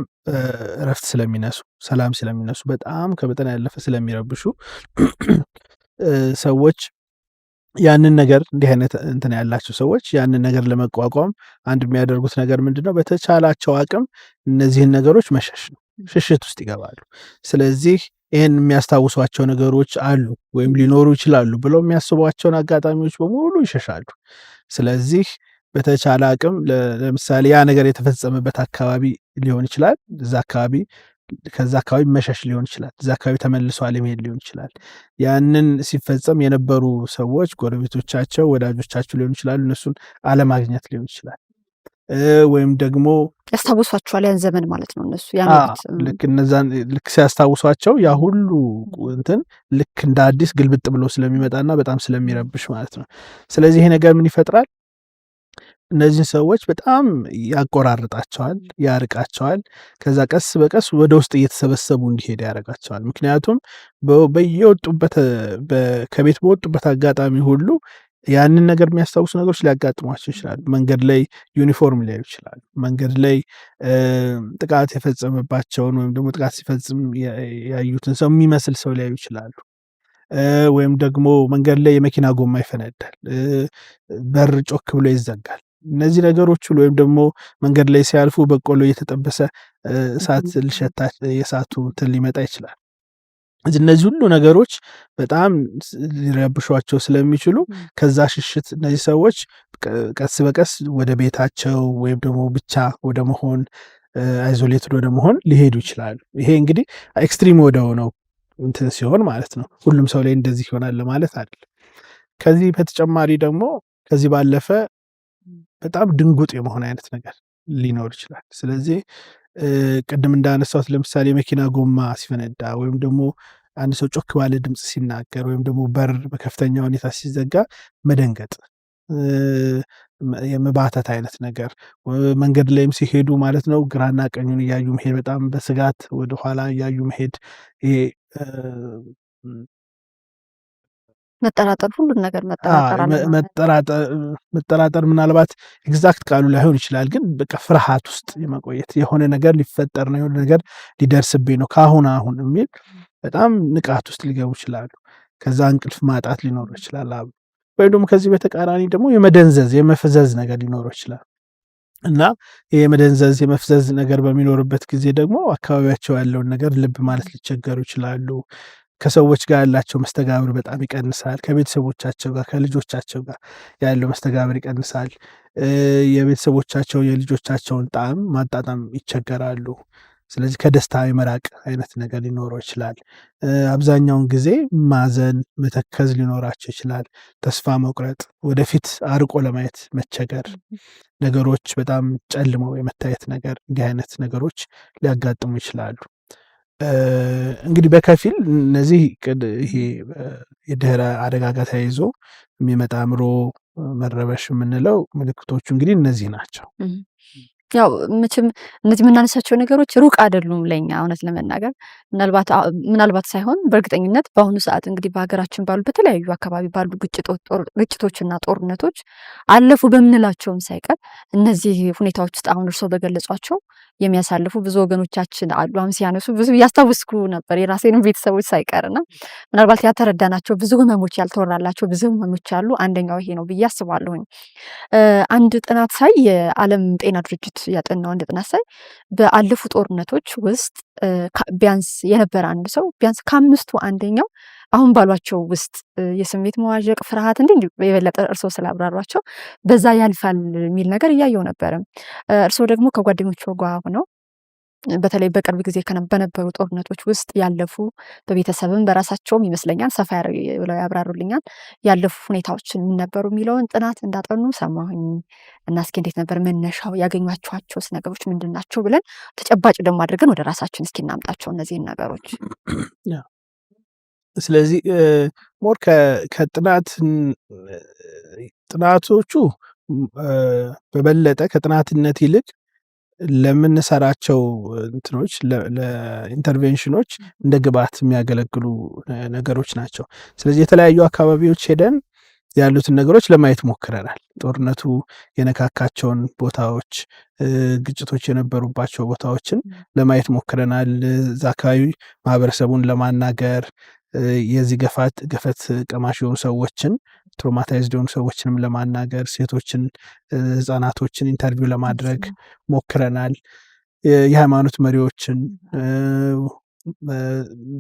እረፍት ስለሚነሱ፣ ሰላም ስለሚነሱ፣ በጣም ከመጠን ያለፈ ስለሚረብሹ ሰዎች ያንን ነገር እንዲህ አይነት እንትን ያላቸው ሰዎች ያንን ነገር ለመቋቋም አንድ የሚያደርጉት ነገር ምንድነው? በተቻላቸው አቅም እነዚህን ነገሮች መሸሽ ነው። ሽሽት ውስጥ ይገባሉ። ስለዚህ ይህን የሚያስታውሷቸው ነገሮች አሉ ወይም ሊኖሩ ይችላሉ ብለው የሚያስቧቸውን አጋጣሚዎች በሙሉ ይሸሻሉ። ስለዚህ በተቻለ አቅም ለምሳሌ ያ ነገር የተፈጸመበት አካባቢ ሊሆን ይችላል፣ ከዛ አካባቢ መሸሽ ሊሆን ይችላል፣ እዛ አካባቢ ተመልሶ አለመሄድ ሊሆን ይችላል። ያንን ሲፈጸም የነበሩ ሰዎች ጎረቤቶቻቸው፣ ወዳጆቻቸው ሊሆን ይችላሉ፣ እነሱን አለማግኘት ሊሆን ይችላል። ወይም ደግሞ ያስታውሷቸዋል ያን ዘመን ማለት ነው። እነሱ ልክ ሲያስታውሷቸው ያ ሁሉ እንትን ልክ እንደ አዲስ ግልብጥ ብሎ ስለሚመጣና በጣም ስለሚረብሽ ማለት ነው። ስለዚህ ይሄ ነገር ምን ይፈጥራል? እነዚህን ሰዎች በጣም ያቆራርጣቸዋል፣ ያርቃቸዋል። ከዛ ቀስ በቀስ ወደ ውስጥ እየተሰበሰቡ እንዲሄድ ያደርጋቸዋል። ምክንያቱም ከቤት በወጡበት አጋጣሚ ሁሉ ያንን ነገር የሚያስታውሱ ነገሮች ሊያጋጥሟቸው ይችላሉ። መንገድ ላይ ዩኒፎርም ሊያዩ ይችላሉ። መንገድ ላይ ጥቃት የፈጸመባቸውን ወይም ደግሞ ጥቃት ሲፈጽም ያዩትን ሰው የሚመስል ሰው ሊያዩ ይችላሉ። ወይም ደግሞ መንገድ ላይ የመኪና ጎማ ይፈነዳል፣ በር ጮክ ብሎ ይዘጋል። እነዚህ ነገሮች ሁሉ ወይም ደግሞ መንገድ ላይ ሲያልፉ በቆሎ እየተጠበሰ እሳት የእሳቱ እንትን ሊመጣ ይችላል። እነዚህ ሁሉ ነገሮች በጣም ሊረብሿቸው ስለሚችሉ ከዛ ሽሽት እነዚህ ሰዎች ቀስ በቀስ ወደ ቤታቸው ወይም ደግሞ ብቻ ወደ መሆን አይዞሌትድ ወደ መሆን ሊሄዱ ይችላሉ። ይሄ እንግዲህ ኤክስትሪም ወደ ሆነው እንትን ሲሆን ማለት ነው። ሁሉም ሰው ላይ እንደዚህ ይሆናል ማለት አይደለም። ከዚህ በተጨማሪ ደግሞ ከዚህ ባለፈ በጣም ድንጉጥ የመሆን አይነት ነገር ሊኖር ይችላል። ስለዚህ ቅድም እንዳነሳሁት ለምሳሌ መኪና ጎማ ሲፈነዳ ወይም ደግሞ አንድ ሰው ጮክ ባለ ድምፅ ሲናገር ወይም ደግሞ በር በከፍተኛ ሁኔታ ሲዘጋ መደንገጥ፣ የመባተት አይነት ነገር፣ መንገድ ላይም ሲሄዱ ማለት ነው ግራና ቀኙን እያዩ መሄድ፣ በጣም በስጋት ወደኋላ እያዩ መሄድ፣ ይሄ መጠራጠር፣ ሁሉን ነገር መጠራጠር ምናልባት ኤግዛክት ቃሉ ላይሆን ይችላል፣ ግን በቃ ፍርሃት ውስጥ የመቆየት የሆነ ነገር ሊፈጠር ነው፣ የሆነ ነገር ሊደርስብኝ ነው ከአሁን የሚል በጣም ንቃት ውስጥ ሊገቡ ይችላሉ። ከዛ እንቅልፍ ማጣት ሊኖረው ይችላል። ወይም ደግሞ ከዚህ በተቃራኒ ደግሞ የመደንዘዝ የመፈዘዝ ነገር ሊኖረው ይችላል። እና የመደንዘዝ የመፍዘዝ ነገር በሚኖርበት ጊዜ ደግሞ አካባቢያቸው ያለውን ነገር ልብ ማለት ሊቸገሩ ይችላሉ። ከሰዎች ጋር ያላቸው መስተጋብር በጣም ይቀንሳል። ከቤተሰቦቻቸው ጋር ከልጆቻቸው ጋር ያለው መስተጋብር ይቀንሳል። የቤተሰቦቻቸው የልጆቻቸውን ጣዕም ማጣጣም ይቸገራሉ። ስለዚህ ከደስታ የመራቅ አይነት ነገር ሊኖረው ይችላል። አብዛኛውን ጊዜ ማዘን፣ መተከዝ ሊኖራቸው ይችላል። ተስፋ መቁረጥ፣ ወደፊት አርቆ ለማየት መቸገር፣ ነገሮች በጣም ጨልመው የመታየት ነገር፣ እንዲህ አይነት ነገሮች ሊያጋጥሙ ይችላሉ። እንግዲህ በከፊል እነዚህ ይሄ የድህረ አደጋ ጋር ተያይዞ የሚመጣ አእምሮ መረበሽ የምንለው ምልክቶቹ እንግዲህ እነዚህ ናቸው። ያው መቼም እነዚህ የምናነሳቸው ነገሮች ሩቅ አይደሉም ለኛ እውነት ለመናገር ምናልባት ሳይሆን በእርግጠኝነት በአሁኑ ሰዓት እንግዲህ በሀገራችን ባሉ በተለያዩ አካባቢ ባሉ ግጭቶችና ጦርነቶች አለፉ በምንላቸውም ሳይቀር እነዚህ ሁኔታዎች ውስጥ አሁን እርስዎ በገለጿቸው የሚያሳልፉ ብዙ ወገኖቻችን አሉ። አሁን ሲያነሱ ብዙ እያስታውስኩ ነበር የራሴንም ቤተሰቦች ሳይቀርና ምናልባት ያልተረዳናቸው ብዙ ህመሞች ያልተወራላቸው ብዙ ህመሞች አሉ። አንደኛው ይሄ ነው ብዬ አስባለሁኝ። አንድ ጥናት ሳይ የዓለም ጤና ድርጅት ያጠናው አንድ ጥናት ሳይ በአለፉ ጦርነቶች ውስጥ ቢያንስ የነበረ አንድ ሰው ቢያንስ ከአምስቱ አንደኛው አሁን ባሏቸው ውስጥ የስሜት መዋዠቅ፣ ፍርሃት እንዲህ የበለጠ እርስዎ ስላብራሯቸው በዛ ያልፋል የሚል ነገር እያየው ነበረ። እርስዎ ደግሞ ከጓደኞቹ ጋር ሆነው በተለይ በቅርብ ጊዜ በነበሩ ጦርነቶች ውስጥ ያለፉ በቤተሰብም በራሳቸውም ይመስለኛል ሰፋ ብለው ያብራሩልኛል ያለፉ ሁኔታዎችን ነበሩ የሚለውን ጥናት እንዳጠኑ ሰማሁኝ እና እስኪ እንዴት ነበር መነሻው ያገኟቸዋቸውስ ነገሮች ምንድን ናቸው ብለን ተጨባጭ ደግሞ አድርገን ወደ ራሳችን እስኪ እናምጣቸው እነዚህን ነገሮች። ስለዚህ ሞር ጥናቶቹ በበለጠ ከጥናትነት ይልቅ ለምንሰራቸው እንትኖች ለኢንተርቬንሽኖች እንደ ግብዓት የሚያገለግሉ ነገሮች ናቸው። ስለዚህ የተለያዩ አካባቢዎች ሄደን ያሉትን ነገሮች ለማየት ሞክረናል። ጦርነቱ የነካካቸውን ቦታዎች፣ ግጭቶች የነበሩባቸው ቦታዎችን ለማየት ሞክረናል። እዛ አካባቢ ማህበረሰቡን ለማናገር የዚህ ገፈት ቀማሽ የሆኑ ሰዎችን ትሮማታይዝድ የሆኑ ሰዎችንም ለማናገር ሴቶችን፣ ህጻናቶችን ኢንተርቪው ለማድረግ ሞክረናል። የሃይማኖት መሪዎችን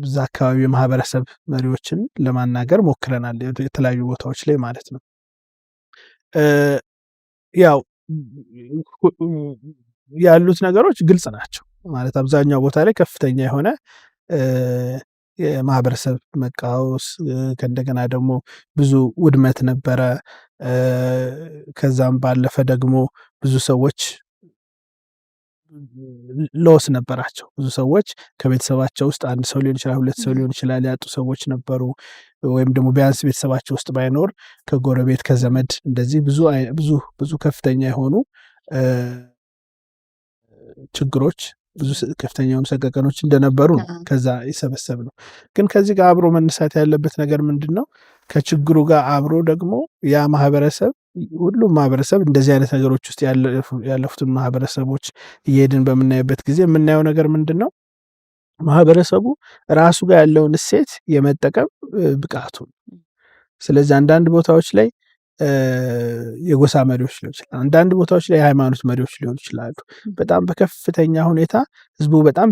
እዛ አካባቢ የማህበረሰብ መሪዎችን ለማናገር ሞክረናል የተለያዩ ቦታዎች ላይ ማለት ነው። ያው ያሉት ነገሮች ግልጽ ናቸው ማለት አብዛኛው ቦታ ላይ ከፍተኛ የሆነ የማህበረሰብ መቃወስ ከእንደገና ደግሞ ብዙ ውድመት ነበረ። ከዛም ባለፈ ደግሞ ብዙ ሰዎች ሎስ ነበራቸው። ብዙ ሰዎች ከቤተሰባቸው ውስጥ አንድ ሰው ሊሆን ይችላል፣ ሁለት ሰው ሊሆን ይችላል ያጡ ሰዎች ነበሩ። ወይም ደግሞ ቢያንስ ቤተሰባቸው ውስጥ ባይኖር ከጎረቤት ከዘመድ እንደዚህ ብዙ ከፍተኛ የሆኑ ችግሮች ብዙ ከፍተኛ የሆኑ ሰቀቀኖች እንደነበሩ ነው ከዛ የሰበሰብ ነው። ግን ከዚህ ጋር አብሮ መነሳት ያለበት ነገር ምንድን ነው? ከችግሩ ጋር አብሮ ደግሞ ያ ማህበረሰብ ሁሉም ማህበረሰብ እንደዚህ አይነት ነገሮች ውስጥ ያለፉትን ማህበረሰቦች እየሄድን በምናይበት ጊዜ የምናየው ነገር ምንድን ነው? ማህበረሰቡ ራሱ ጋር ያለውን እሴት የመጠቀም ብቃቱ። ስለዚህ አንዳንድ ቦታዎች ላይ የጎሳ መሪዎች ሊሆን ይችላል፣ አንዳንድ ቦታዎች ላይ የሃይማኖት መሪዎች ሊሆኑ ይችላሉ። በጣም በከፍተኛ ሁኔታ ህዝቡ በጣም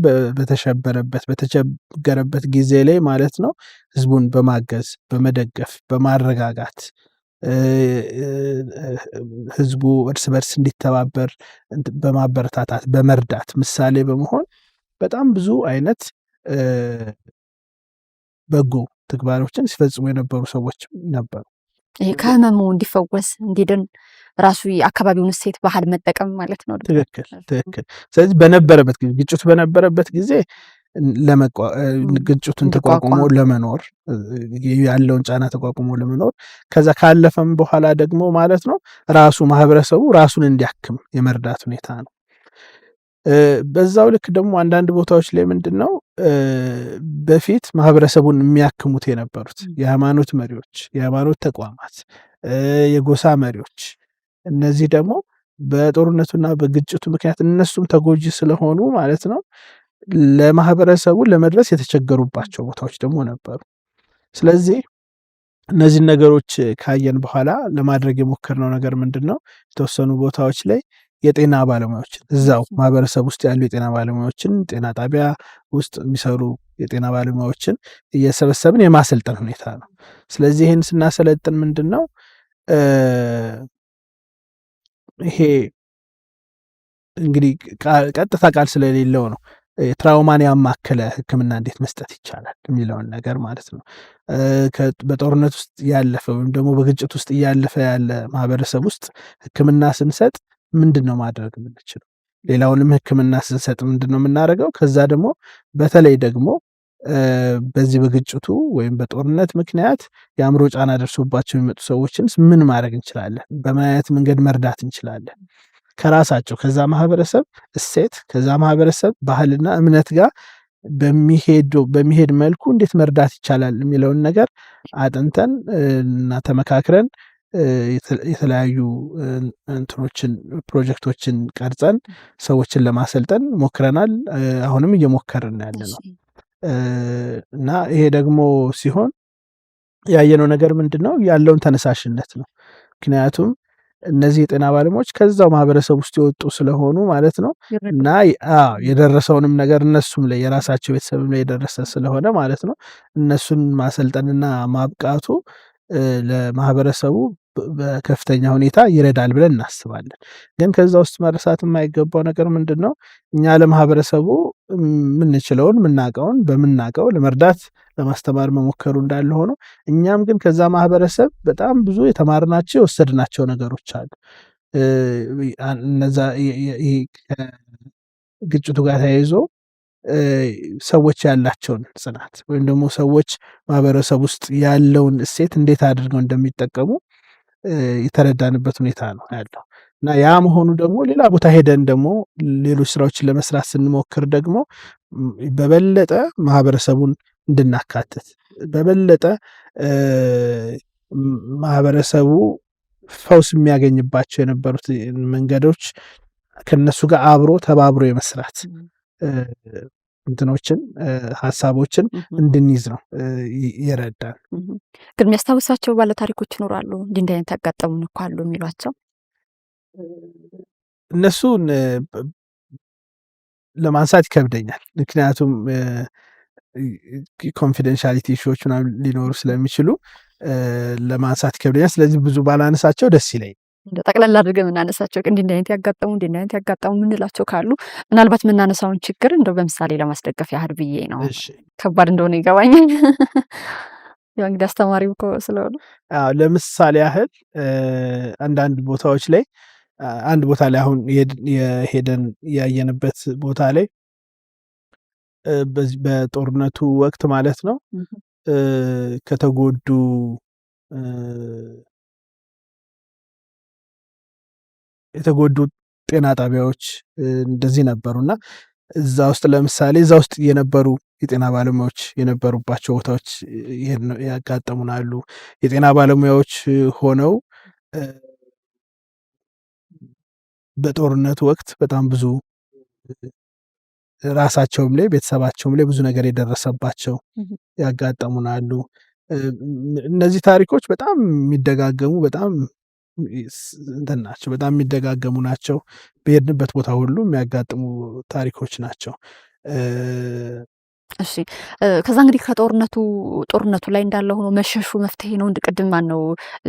በተቸገረበት ጊዜ ላይ ማለት ነው ህዝቡን በማገዝ በመደገፍ በማረጋጋት ህዝቡ እርስ በርስ እንዲተባበር በማበረታታት በመርዳት ምሳሌ በመሆን በጣም ብዙ አይነት በጎ ተግባሮችን ሲፈጽሙ የነበሩ ሰዎች ነበሩ። ይሄ ከህመሙ እንዲፈወስ እንዲድን ራሱ የአካባቢውን እሴት ባህል መጠቀም ማለት ነው። ትክክል። ስለዚህ በነበረበት ጊዜ ግጭቱ በነበረበት ጊዜ ግጭቱን ተቋቁሞ ለመኖር ያለውን ጫና ተቋቁሞ ለመኖር ከዛ ካለፈም በኋላ ደግሞ ማለት ነው ራሱ ማህበረሰቡ ራሱን እንዲያክም የመርዳት ሁኔታ ነው። በዛው ልክ ደግሞ አንዳንድ ቦታዎች ላይ ምንድን ነው በፊት ማህበረሰቡን የሚያክሙት የነበሩት የሃይማኖት መሪዎች፣ የሃይማኖት ተቋማት፣ የጎሳ መሪዎች እነዚህ ደግሞ በጦርነቱና በግጭቱ ምክንያት እነሱም ተጎጂ ስለሆኑ ማለት ነው ለማህበረሰቡ ለመድረስ የተቸገሩባቸው ቦታዎች ደግሞ ነበሩ። ስለዚህ እነዚህን ነገሮች ካየን በኋላ ለማድረግ የሞከርነው ነገር ምንድን ነው? የተወሰኑ ቦታዎች ላይ የጤና ባለሙያዎችን እዛው ማህበረሰብ ውስጥ ያሉ የጤና ባለሙያዎችን ጤና ጣቢያ ውስጥ የሚሰሩ የጤና ባለሙያዎችን እየሰበሰብን የማሰልጠን ሁኔታ ነው። ስለዚህ ይህን ስናሰለጥን ምንድን ነው ይሄ እንግዲህ ቀጥታ ቃል ስለሌለው ነው ትራውማን ያማከለ ሕክምና እንዴት መስጠት ይቻላል የሚለውን ነገር ማለት ነው። በጦርነት ውስጥ ያለፈ ወይም ደግሞ በግጭት ውስጥ እያለፈ ያለ ማህበረሰብ ውስጥ ሕክምና ስንሰጥ ምንድን ነው ማድረግ የምንችለው? ሌላውንም ሕክምና ስንሰጥ ምንድን ነው የምናደርገው? ከዛ ደግሞ በተለይ ደግሞ በዚህ በግጭቱ ወይም በጦርነት ምክንያት የአእምሮ ጫና ደርሶባቸው የሚመጡ ሰዎችን ምን ማድረግ እንችላለን? በምን አይነት መንገድ መርዳት እንችላለን? ከራሳቸው ከዛ ማህበረሰብ እሴት ከዛ ማህበረሰብ ባህልና እምነት ጋር በሚሄድ መልኩ እንዴት መርዳት ይቻላል የሚለውን ነገር አጥንተን እና ተመካክረን የተለያዩ እንትኖችን ፕሮጀክቶችን ቀርጸን ሰዎችን ለማሰልጠን ሞክረናል። አሁንም እየሞከርን ያለ ነው እና ይሄ ደግሞ ሲሆን ያየነው ነገር ምንድን ነው? ያለውን ተነሳሽነት ነው። ምክንያቱም እነዚህ የጤና ባለሙያዎች ከዛው ማህበረሰብ ውስጥ የወጡ ስለሆኑ ማለት ነው እና የደረሰውንም ነገር እነሱም ላይ የራሳቸው ቤተሰብም ላይ የደረሰ ስለሆነ ማለት ነው እነሱን ማሰልጠንና ማብቃቱ ለማህበረሰቡ በከፍተኛ ሁኔታ ይረዳል ብለን እናስባለን። ግን ከዛ ውስጥ መረሳት የማይገባው ነገር ምንድን ነው? እኛ ለማህበረሰቡ የምንችለውን የምናውቀውን በምናውቀው ለመርዳት ለማስተማር መሞከሩ እንዳለ ሆኖ እኛም ግን ከዛ ማህበረሰብ በጣም ብዙ የተማርናቸው የወሰድናቸው ነገሮች አሉ። እነዛ ግጭቱ ጋር ተያይዞ ሰዎች ያላቸውን ጽናት ወይም ደግሞ ሰዎች ማህበረሰብ ውስጥ ያለውን እሴት እንዴት አድርገው እንደሚጠቀሙ የተረዳንበት ሁኔታ ነው ያለው እና ያ መሆኑ ደግሞ ሌላ ቦታ ሄደን ደግሞ ሌሎች ስራዎችን ለመስራት ስንሞክር ደግሞ በበለጠ ማህበረሰቡን እንድናካትት በበለጠ ማህበረሰቡ ፈውስ የሚያገኝባቸው የነበሩት መንገዶች ከነሱ ጋር አብሮ ተባብሮ የመስራት እንትኖችን ሀሳቦችን እንድንይዝ ነው ይረዳል። ግን የሚያስታውሳቸው ባለታሪኮች ይኖራሉ እንዲህ አይነት ያጋጠሙን እኮ አሉ የሚሏቸው? እነሱን ለማንሳት ይከብደኛል። ምክንያቱም ኮንፊደንሻሊቲ ኢሹዎች ምናምን ሊኖሩ ስለሚችሉ ለማንሳት ይከብደኛል። ስለዚህ ብዙ ባላነሳቸው ደስ ይለኝ። ጠቅላላ አድርገን የምናነሳቸው እንዲህ አይነት ያጋጠሙ የምንላቸው ካሉ ምናልባት የምናነሳውን ችግር እንደው በምሳሌ ለማስደገፍ ያህል ብዬ ነው። ከባድ እንደሆነ ይገባኛል። ያው እንግዲህ አስተማሪው እኮ ስለሆነ ለምሳሌ ያህል አንዳንድ ቦታዎች ላይ አንድ ቦታ ላይ አሁን የሄደን ያየንበት ቦታ ላይ በዚህ በጦርነቱ ወቅት ማለት ነው ከተጎዱ የተጎዱ ጤና ጣቢያዎች እንደዚህ ነበሩና እዛ ውስጥ ለምሳሌ እዛ ውስጥ የነበሩ የጤና ባለሙያዎች የነበሩባቸው ቦታዎች ያጋጠሙናሉ። የጤና ባለሙያዎች ሆነው በጦርነቱ ወቅት በጣም ብዙ ራሳቸውም ላይ ቤተሰባቸውም ላይ ብዙ ነገር የደረሰባቸው ያጋጠሙናሉ። እነዚህ ታሪኮች በጣም የሚደጋገሙ በጣም እንትን ናቸው፣ በጣም የሚደጋገሙ ናቸው። በሄድንበት ቦታ ሁሉ የሚያጋጥሙ ታሪኮች ናቸው። እሺ ከዛ እንግዲህ ጦርነቱ ላይ እንዳለ ሆኖ መሸሹ መፍትሄ ነው። ቅድም ማነው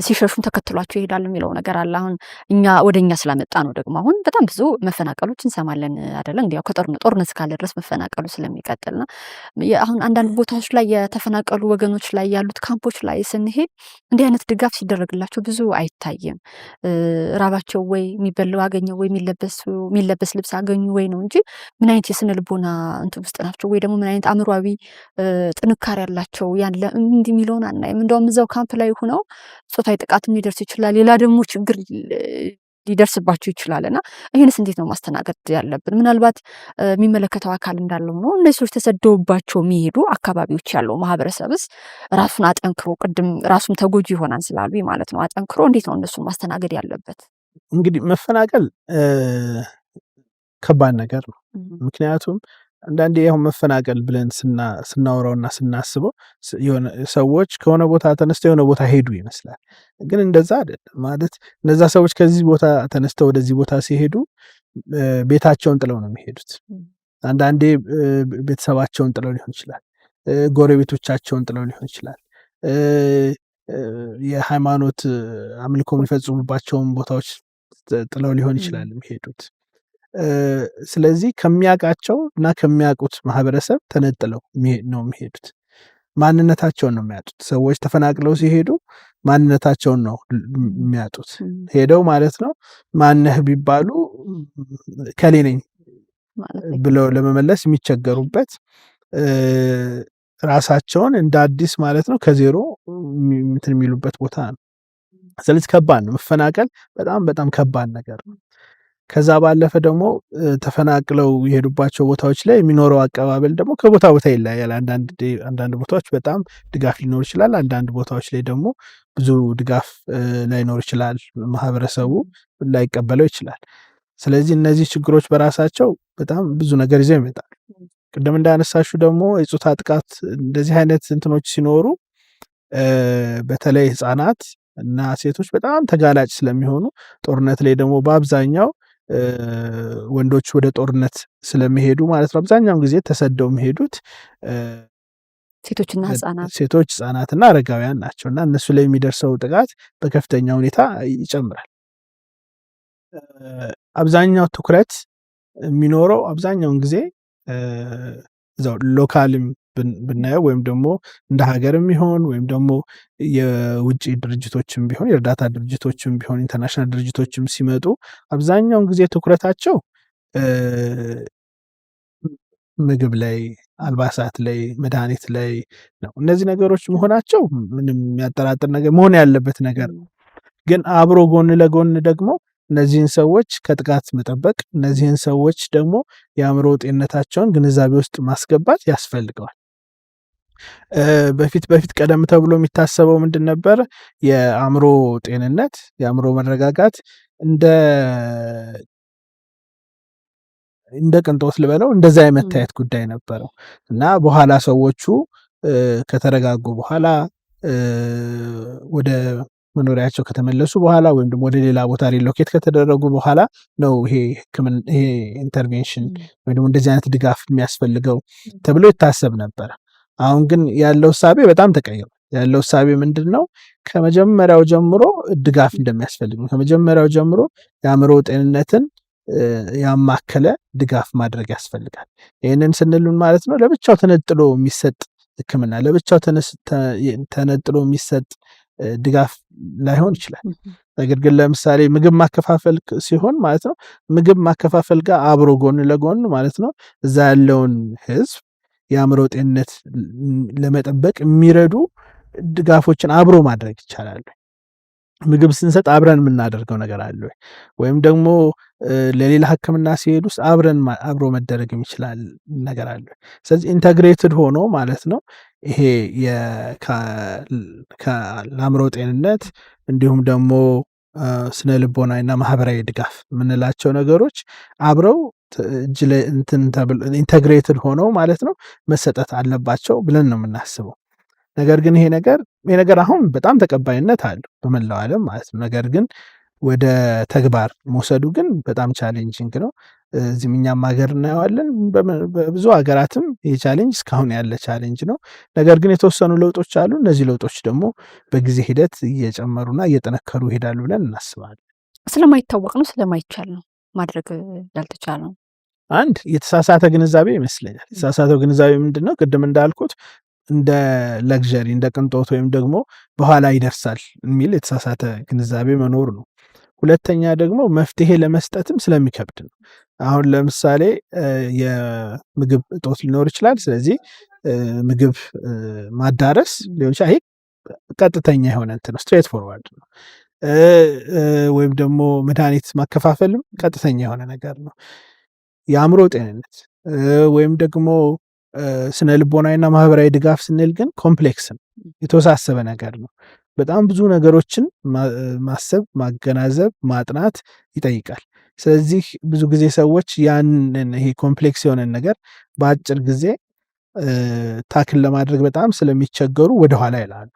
ሲሸሹም ተከትሏቸው ይሄዳል የሚለው ነገር አለ። አሁን ወደ እኛ ስላመጣ ነው ደግሞ አሁን በጣም ብዙ መፈናቀሎች እንሰማለን አይደለ? እንግዲህ ያው ጦርነት እስካለ ድረስ መፈናቀሉ ስለሚቀጥል ነው። አሁን አንዳንድ ቦታዎች ላይ የተፈናቀሉ ወገኖች ላይ ያሉት ካምፖች ላይ ስንሄድ እንዲህ አይነት ድጋፍ ሲደረግላቸው ብዙ አይታይም። ራባቸው ወይ የሚበላው አገኘው ወይ የሚለበስ ልብስ አገኙ ወይ ነው እንጂ ምን አይነት የስነ ልቦና እንትን ውስጥ ናቸው ወይ ደግሞ ምን አይነት አእምሯዊ ጥንካሬ ያላቸው ያለ እንዲህ የሚለውን አናይም። እንደውም እዛው ካምፕ ላይ ሆነው ጾታዊ ጥቃትም ሊደርስ ይችላል፣ ሌላ ደግሞ ችግር ሊደርስባቸው ይችላል። እና ይህንስ እንዴት ነው ማስተናገድ ያለብን? ምናልባት የሚመለከተው አካል እንዳለው ነው። እነዚህ ሰዎች ተሰደውባቸው የሚሄዱ አካባቢዎች ያለው ማህበረሰብስ ራሱን አጠንክሮ ቅድም ራሱም ተጎጂ ይሆናል ስላሉ ማለት ነው አጠንክሮ እንዴት ነው እነሱን ማስተናገድ ያለበት? እንግዲህ መፈናቀል ከባድ ነገር ነው። ምክንያቱም አንዳንዴ ያው መፈናቀል ብለን ስናወራውና ስናስበው የሆነ ሰዎች ከሆነ ቦታ ተነስተው የሆነ ቦታ ሄዱ ይመስላል። ግን እንደዛ አይደለም። ማለት እነዛ ሰዎች ከዚህ ቦታ ተነስተው ወደዚህ ቦታ ሲሄዱ ቤታቸውን ጥለው ነው የሚሄዱት። አንዳንዴ ቤተሰባቸውን ጥለው ሊሆን ይችላል። ጎረቤቶቻቸውን ጥለው ሊሆን ይችላል። የሃይማኖት አምልኮ የሚፈጽሙባቸውን ቦታዎች ጥለው ሊሆን ይችላል የሚሄዱት። ስለዚህ ከሚያውቃቸው እና ከሚያውቁት ማህበረሰብ ተነጥለው ነው የሚሄዱት። ማንነታቸውን ነው የሚያጡት። ሰዎች ተፈናቅለው ሲሄዱ ማንነታቸውን ነው የሚያጡት። ሄደው ማለት ነው ማነህ ቢባሉ ከሌ ነኝ ብለው ለመመለስ የሚቸገሩበት፣ ራሳቸውን እንደ አዲስ ማለት ነው ከዜሮ እንትን የሚሉበት ቦታ ነው። ስለዚህ ከባድ ነው መፈናቀል፣ በጣም በጣም ከባድ ነገር ነው። ከዛ ባለፈ ደግሞ ተፈናቅለው የሄዱባቸው ቦታዎች ላይ የሚኖረው አቀባበል ደግሞ ከቦታ ቦታ ይለያያል። አንዳንድ ቦታዎች በጣም ድጋፍ ሊኖር ይችላል። አንዳንድ ቦታዎች ላይ ደግሞ ብዙ ድጋፍ ላይኖር ይችላል። ማህበረሰቡ ላይቀበለው ይችላል። ስለዚህ እነዚህ ችግሮች በራሳቸው በጣም ብዙ ነገር ይዘው ይመጣሉ። ቅድም እንዳነሳሹ ደግሞ የጾታ ጥቃት እንደዚህ አይነት እንትኖች ሲኖሩ በተለይ ህፃናት እና ሴቶች በጣም ተጋላጭ ስለሚሆኑ ጦርነት ላይ ደግሞ በአብዛኛው ወንዶች ወደ ጦርነት ስለሚሄዱ ማለት ነው አብዛኛውን ጊዜ ተሰደው የሚሄዱት ሴቶች ህፃናትና አረጋውያን ናቸው እና እነሱ ላይ የሚደርሰው ጥቃት በከፍተኛ ሁኔታ ይጨምራል። አብዛኛው ትኩረት የሚኖረው አብዛኛውን ጊዜ እዛው ሎካልም ብናየው ወይም ደግሞ እንደ ሀገርም ይሆን ወይም ደግሞ የውጭ ድርጅቶችም ቢሆን የእርዳታ ድርጅቶችም ቢሆን ኢንተርናሽናል ድርጅቶችም ሲመጡ አብዛኛውን ጊዜ ትኩረታቸው ምግብ ላይ፣ አልባሳት ላይ፣ መድኃኒት ላይ ነው። እነዚህ ነገሮች መሆናቸው ምንም የሚያጠራጥር ነገር መሆን ያለበት ነገር ነው። ግን አብሮ ጎን ለጎን ደግሞ እነዚህን ሰዎች ከጥቃት መጠበቅ፣ እነዚህን ሰዎች ደግሞ የአእምሮ ጤንነታቸውን ግንዛቤ ውስጥ ማስገባት ያስፈልገዋል። በፊት ቀደም ተብሎ የሚታሰበው ምንድን ነበር? የአእምሮ ጤንነት፣ የአእምሮ መረጋጋት እንደ ቅንጦት ልበለው እንደዛ የመታየት ጉዳይ ነበረው እና በኋላ ሰዎቹ ከተረጋጉ በኋላ ወደ መኖሪያቸው ከተመለሱ በኋላ ወይም ደግሞ ወደ ሌላ ቦታ ሪሎኬት ከተደረጉ በኋላ ነው ይሄ ኢንተርቬንሽን ወይም ደግሞ እንደዚህ አይነት ድጋፍ የሚያስፈልገው ተብሎ ይታሰብ ነበር። አሁን ግን ያለው እሳቤ በጣም ተቀይሯል። ያለው እሳቤ ምንድን ነው? ከመጀመሪያው ጀምሮ ድጋፍ እንደሚያስፈልግ ነው። ከመጀመሪያው ጀምሮ የአእምሮ ጤንነትን ያማከለ ድጋፍ ማድረግ ያስፈልጋል። ይህንን ስንሉን ማለት ነው ለብቻው ተነጥሎ የሚሰጥ ሕክምና ለብቻው ተነጥሎ የሚሰጥ ድጋፍ ላይሆን ይችላል። ነገር ግን ለምሳሌ ምግብ ማከፋፈል ሲሆን ማለት ነው ምግብ ማከፋፈል ጋር አብሮ ጎን ለጎን ማለት ነው እዛ ያለውን ህዝብ የአእምሮ ጤንነት ለመጠበቅ የሚረዱ ድጋፎችን አብሮ ማድረግ ይቻላል። ምግብ ስንሰጥ አብረን የምናደርገው ነገር አለ ወይም ደግሞ ለሌላ ሕክምና ሲሄዱ አብሮ መደረግ የሚችላል ነገር አለ። ስለዚህ ኢንተግሬትድ ሆኖ ማለት ነው ይሄ ለአእምሮ ጤንነት እንዲሁም ደግሞ ስነ ልቦናዊና ማህበራዊ ድጋፍ የምንላቸው ነገሮች አብረው ኢንተግሬትድ ሆነው ማለት ነው መሰጠት አለባቸው ብለን ነው የምናስበው። ነገር ግን ይሄ ነገር አሁን በጣም ተቀባይነት አለው በመላው ዓለም ማለት ነው። ነገር ግን ወደ ተግባር መውሰዱ ግን በጣም ቻሌንጂንግ ነው። እዚህም እኛም ሀገር እናየዋለን። በብዙ ሀገራትም ይህ ቻሌንጅ እስካሁን ያለ ቻሌንጅ ነው። ነገር ግን የተወሰኑ ለውጦች አሉ። እነዚህ ለውጦች ደግሞ በጊዜ ሂደት እየጨመሩና እየጠነከሩ ይሄዳሉ ብለን እናስባለን። ስለማይታወቅ ነው ስለማይቻል ነው ማድረግ ያልተቻለው? አንድ የተሳሳተ ግንዛቤ ይመስለኛል። የተሳሳተው ግንዛቤ ምንድን ነው? ቅድም እንዳልኩት እንደ ለግዠሪ እንደ ቅንጦት ወይም ደግሞ በኋላ ይደርሳል የሚል የተሳሳተ ግንዛቤ መኖር ነው። ሁለተኛ ደግሞ መፍትሄ ለመስጠትም ስለሚከብድ ነው። አሁን ለምሳሌ የምግብ እጦት ሊኖር ይችላል። ስለዚህ ምግብ ማዳረስ ሊሆን ይችላል። ይሄ ቀጥተኛ የሆነ እንትን ነው፣ ስትሬት ፎርዋርድ ነው። ወይም ደግሞ መድኃኒት ማከፋፈልም ቀጥተኛ የሆነ ነገር ነው። የአእምሮ ጤንነት ወይም ደግሞ ስነ ልቦናዊና ማህበራዊ ድጋፍ ስንል ግን ኮምፕሌክስ ነው፣ የተወሳሰበ ነገር ነው። በጣም ብዙ ነገሮችን ማሰብ፣ ማገናዘብ፣ ማጥናት ይጠይቃል። ስለዚህ ብዙ ጊዜ ሰዎች ያንን ይሄ ኮምፕሌክስ የሆነን ነገር በአጭር ጊዜ ታክል ለማድረግ በጣም ስለሚቸገሩ ወደኋላ ይላሉ።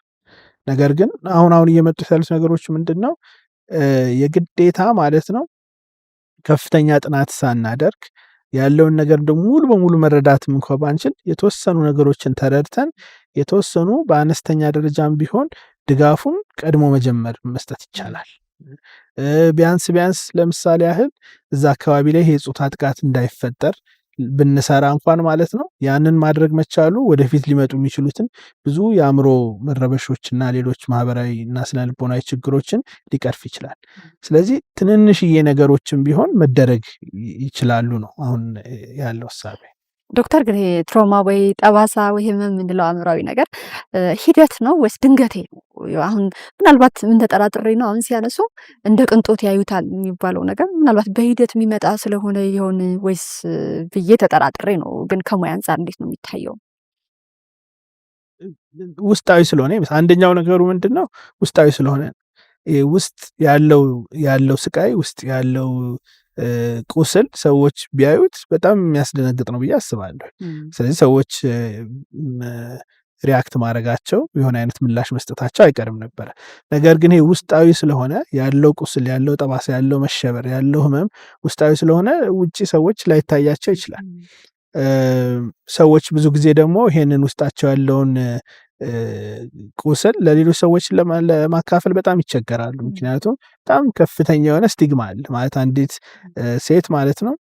ነገር ግን አሁን እየመጡ ያሉት ነገሮች ምንድን ነው? የግዴታ ማለት ነው ከፍተኛ ጥናት ሳናደርግ ያለውን ነገር ደግሞ ሙሉ በሙሉ መረዳትም እንኳ ባንችል የተወሰኑ ነገሮችን ተረድተን የተወሰኑ በአነስተኛ ደረጃም ቢሆን ድጋፉን ቀድሞ መጀመር መስጠት ይቻላል። ቢያንስ ለምሳሌ ያህል እዛ አካባቢ ላይ ይሄ የጾታ ጥቃት እንዳይፈጠር ብንሰራ እንኳን ማለት ነው ያንን ማድረግ መቻሉ ወደፊት ሊመጡ የሚችሉትን ብዙ የአእምሮ መረበሾችና ሌሎች ማህበራዊ እና ስነልቦናዊ ችግሮችን ሊቀርፍ ይችላል። ስለዚህ ትንንሽዬ ነገሮችን ቢሆን መደረግ ይችላሉ ነው አሁን ያለው እሳቤ። ዶክተር ግን ትሮማ ወይ ጠባሳ ወይ ህመም የምንለው አእምሯዊ ነገር ሂደት ነው ወይስ ድንገቴ ነው? አሁን ምናልባት ምን ተጠራጥሬ ነው አሁን ሲያነሱ እንደ ቅንጦት ያዩታል የሚባለው ነገር ምናልባት በሂደት የሚመጣ ስለሆነ ይሆን ወይስ ብዬ ተጠራጥሬ ነው። ግን ከሙያ አንጻር እንዴት ነው የሚታየው? ውስጣዊ ስለሆነ አንደኛው ነገሩ ምንድን ነው? ውስጣዊ ስለሆነ ውስጥ ያለው ስቃይ ውስጥ ያለው ቁስል ሰዎች ቢያዩት በጣም የሚያስደነግጥ ነው ብዬ አስባለሁ። ስለዚህ ሰዎች ሪያክት ማድረጋቸው የሆነ አይነት ምላሽ መስጠታቸው አይቀርም ነበረ። ነገር ግን ይሄ ውስጣዊ ስለሆነ ያለው ቁስል ያለው ጠባሳ ያለው መሸበር ያለው ህመም ውስጣዊ ስለሆነ ውጪ ሰዎች ላይታያቸው ይችላል። ሰዎች ብዙ ጊዜ ደግሞ ይሄንን ውስጣቸው ያለውን ቁስል ለሌሎች ሰዎች ለማካፈል በጣም ይቸገራሉ። ምክንያቱም በጣም ከፍተኛ የሆነ ስቲግማ አለ። ማለት አንዲት ሴት ማለት ነው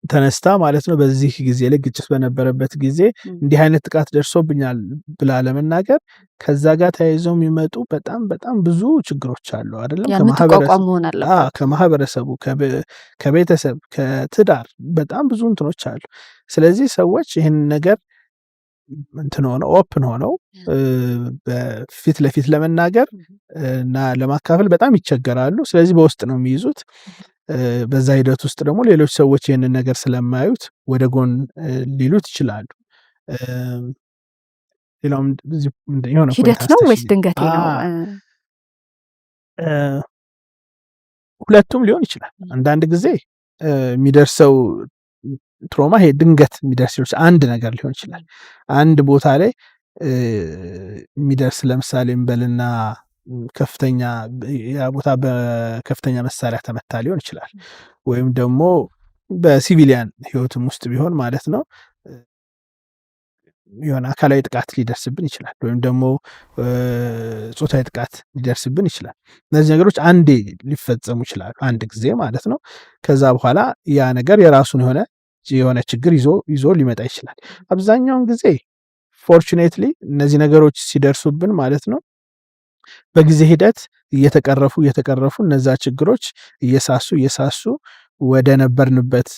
ተነስታ ማለት ነው በዚህ ጊዜ ላይ ግጭት በነበረበት ጊዜ እንዲህ አይነት ጥቃት ደርሶብኛል ብላ ለመናገር ከዛ ጋር ተያይዘው የሚመጡ በጣም ብዙ ችግሮች አሉ አይደለም? ከማህበረሰቡ፣ ከቤተሰብ፣ ከትዳር በጣም ብዙ እንትኖች አሉ። ስለዚህ ሰዎች ይህን ነገር ኦፕን ሆነው በፊት ለፊት ለመናገር እና ለማካፈል በጣም ይቸገራሉ። ስለዚህ በውስጥ ነው የሚይዙት። በዛ ሂደት ውስጥ ደግሞ ሌሎች ሰዎች ይህንን ነገር ስለማያዩት ወደ ጎን ሊሉት ይችላሉ። ሌላውም ሂደት ነው ወይስ ድንገቴ ነው? ሁለቱም ሊሆን ይችላል። አንዳንድ ጊዜ የሚደርሰው ትሮማ ይሄ ድንገት የሚደርስ አንድ ነገር ሊሆን ይችላል። አንድ ቦታ ላይ የሚደርስ ለምሳሌ እንበልና ከፍተኛ ያ ቦታ በከፍተኛ መሳሪያ ተመታ ሊሆን ይችላል። ወይም ደግሞ በሲቪሊያን ህይወትም ውስጥ ቢሆን ማለት ነው የሆነ አካላዊ ጥቃት ሊደርስብን ይችላል። ወይም ደግሞ ጾታዊ ጥቃት ሊደርስብን ይችላል። እነዚህ ነገሮች አንዴ ሊፈጸሙ ይችላሉ፣ አንድ ጊዜ ማለት ነው። ከዛ በኋላ ያ ነገር የራሱን የሆነ ችግር ይዞ ሊመጣ ይችላል። አብዛኛውን ጊዜ ፎርቹኔትሊ እነዚህ ነገሮች ሲደርሱብን ማለት ነው በጊዜ ሂደት እየተቀረፉ እነዛ ችግሮች እየሳሱ ወደ ነበርንበት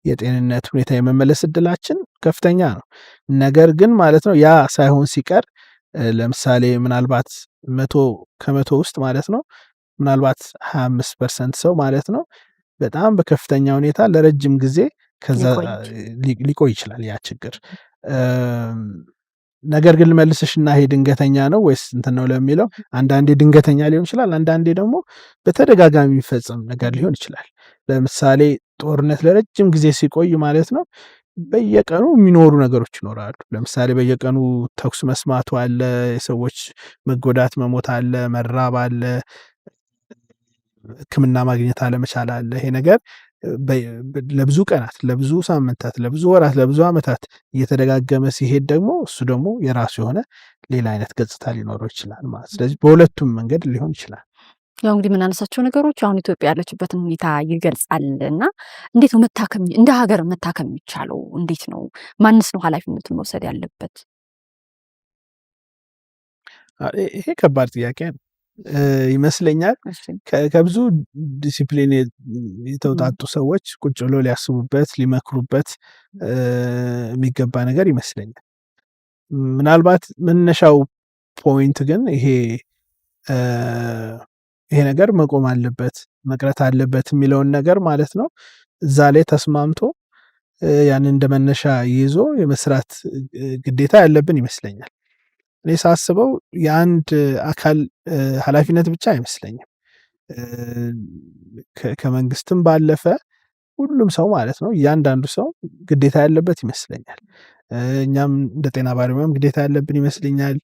የጤንነት ሁኔታ የመመለስ እድላችን ከፍተኛ ነው። ነገር ግን ማለት ነው ያ ሳይሆን ሲቀር ለምሳሌ ምናልባት 100 ውስጥ ማለት ነው ምናልባት 25% ሰው ማለት ነው በጣም በከፍተኛ ሁኔታ ለረጅም ጊዜ ከዛ ሊቆይ ይችላል ያ ችግር። ነገር ግን ልመልስሽና ይሄ ድንገተኛ ነው ወይስ እንትን ነው ለሚለው አንዳንዴ ድንገተኛ ሊሆን ይችላል፣ አንዳንዴ ደግሞ በተደጋጋሚ የሚፈጸም ነገር ሊሆን ይችላል። ለምሳሌ ጦርነት ለረጅም ጊዜ ሲቆይ ማለት ነው በየቀኑ የሚኖሩ ነገሮች ይኖራሉ። ለምሳሌ በየቀኑ ተኩስ መስማቱ አለ፣ የሰዎች መጎዳት መሞት አለ፣ መራብ አለ፣ ሕክምና ማግኘት አለመቻል አለ። ይሄ ነገር ለብዙ ቀናት፣ ለብዙ ሳምንታት፣ ለብዙ ወራት፣ ለብዙ ዓመታት እየተደጋገመ ሲሄድ ደግሞ እሱ ደግሞ የራሱ የሆነ ሌላ አይነት ገጽታ ሊኖረው ይችላል ማለት። ስለዚህ በሁለቱም መንገድ ሊሆን ይችላል። ያው እንግዲህ የምናነሳቸው ነገሮች አሁን ኢትዮጵያ ያለችበትን ሁኔታ ይገልጻል እና እንዴት ነው እንደ ሀገር መታከም የሚቻለው? እንዴት ነው? ማንስ ነው ኃላፊነቱን መውሰድ ያለበት? ይሄ ከባድ ጥያቄ ነው ይመስለኛል። ከብዙ ዲሲፕሊን የተውጣጡ ሰዎች ቁጭ ብሎ ሊያስቡበት ሊመክሩበት የሚገባ ነገር ይመስለኛል። ምናልባት መነሻው ፖይንት ግን ይሄ ነገር መቆም አለበት መቅረት አለበት የሚለውን ነገር ማለት ነው እዛ ላይ ተስማምቶ ያንን እንደ መነሻ ይዞ የመስራት ግዴታ ያለብን ይመስለኛል። እኔ ሳስበው የአንድ አካል ኃላፊነት ብቻ አይመስለኝም። ከመንግስትም ባለፈ ሁሉም ሰው ማለት ነው እያንዳንዱ ሰው ግዴታ ያለበት ይመስለኛል። እኛም እንደ ጤና ባለሙያም ግዴታ ያለብን ይመስለኛል።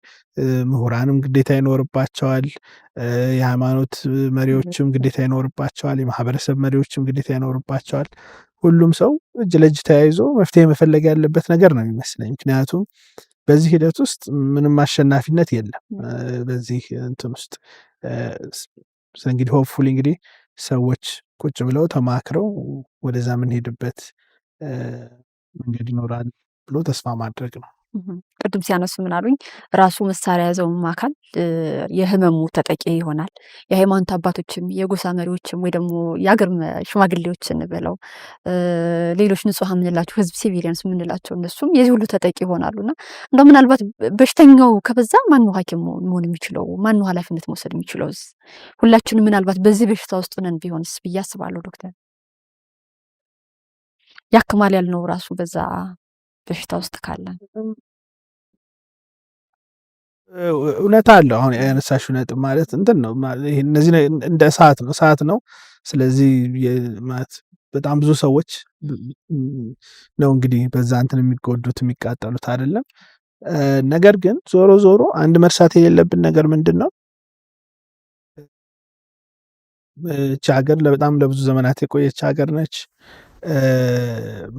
ምሁራንም ግዴታ ይኖርባቸዋል። የሃይማኖት መሪዎችም ግዴታ ይኖርባቸዋል። የማህበረሰብ መሪዎችም ግዴታ ይኖርባቸዋል። ሁሉም ሰው እጅ ለእጅ ተያይዞ መፍትሄ መፈለግ ያለበት ነገር ነው የሚመስለኝ። ምክንያቱም በዚህ ሂደት ውስጥ ምንም አሸናፊነት የለም። በዚህ እንትን ውስጥ እንግዲህ ሆፕፉሊ እንግዲህ ሰዎች ቁጭ ብለው ተማክረው ወደዛ የምንሄድበት መንገድ ይኖራል ብሎ ተስፋ ማድረግ ነው። ቅድም ሲያነሱ ምን አሉኝ? ራሱ መሳሪያ ያዘውም አካል የህመሙ ተጠቂ ይሆናል። የሃይማኖት አባቶችም የጎሳ መሪዎችም ወይ ደግሞ የአገር ሽማግሌዎች እንበለው ሌሎች ንጹሐን የምንላቸው ህዝብ ሲቪሊያንስ የምንላቸው እነሱም የዚህ ሁሉ ተጠቂ ይሆናሉና እንደው ምናልባት በሽተኛው ከበዛ ማን ነው ሐኪም መሆን የሚችለው? ማን ነው ኃላፊነት መውሰድ የሚችለው? ሁላችንም ምናልባት በዚህ በሽታ ውስጥ ነን ቢሆንስ ብዬ አስባለሁ። ዶክተር ያክማል ያልነው ራሱ በዛ በሽታ ውስጥ ካለን እውነት አለው። አሁን ያነሳሽው ነጥብ ማለት እንትን ነው። እነዚህ እንደ እሳት ነው። ስለዚህ ማለት በጣም ብዙ ሰዎች ነው እንግዲህ በዛ እንትን የሚጎዱት የሚቃጠሉት አይደለም። ነገር ግን ዞሮ ዞሮ አንድ መርሳት የሌለብን ነገር ምንድን ነው? እቺ ሀገር በጣም ለብዙ ዘመናት የቆየች ሀገር ነች።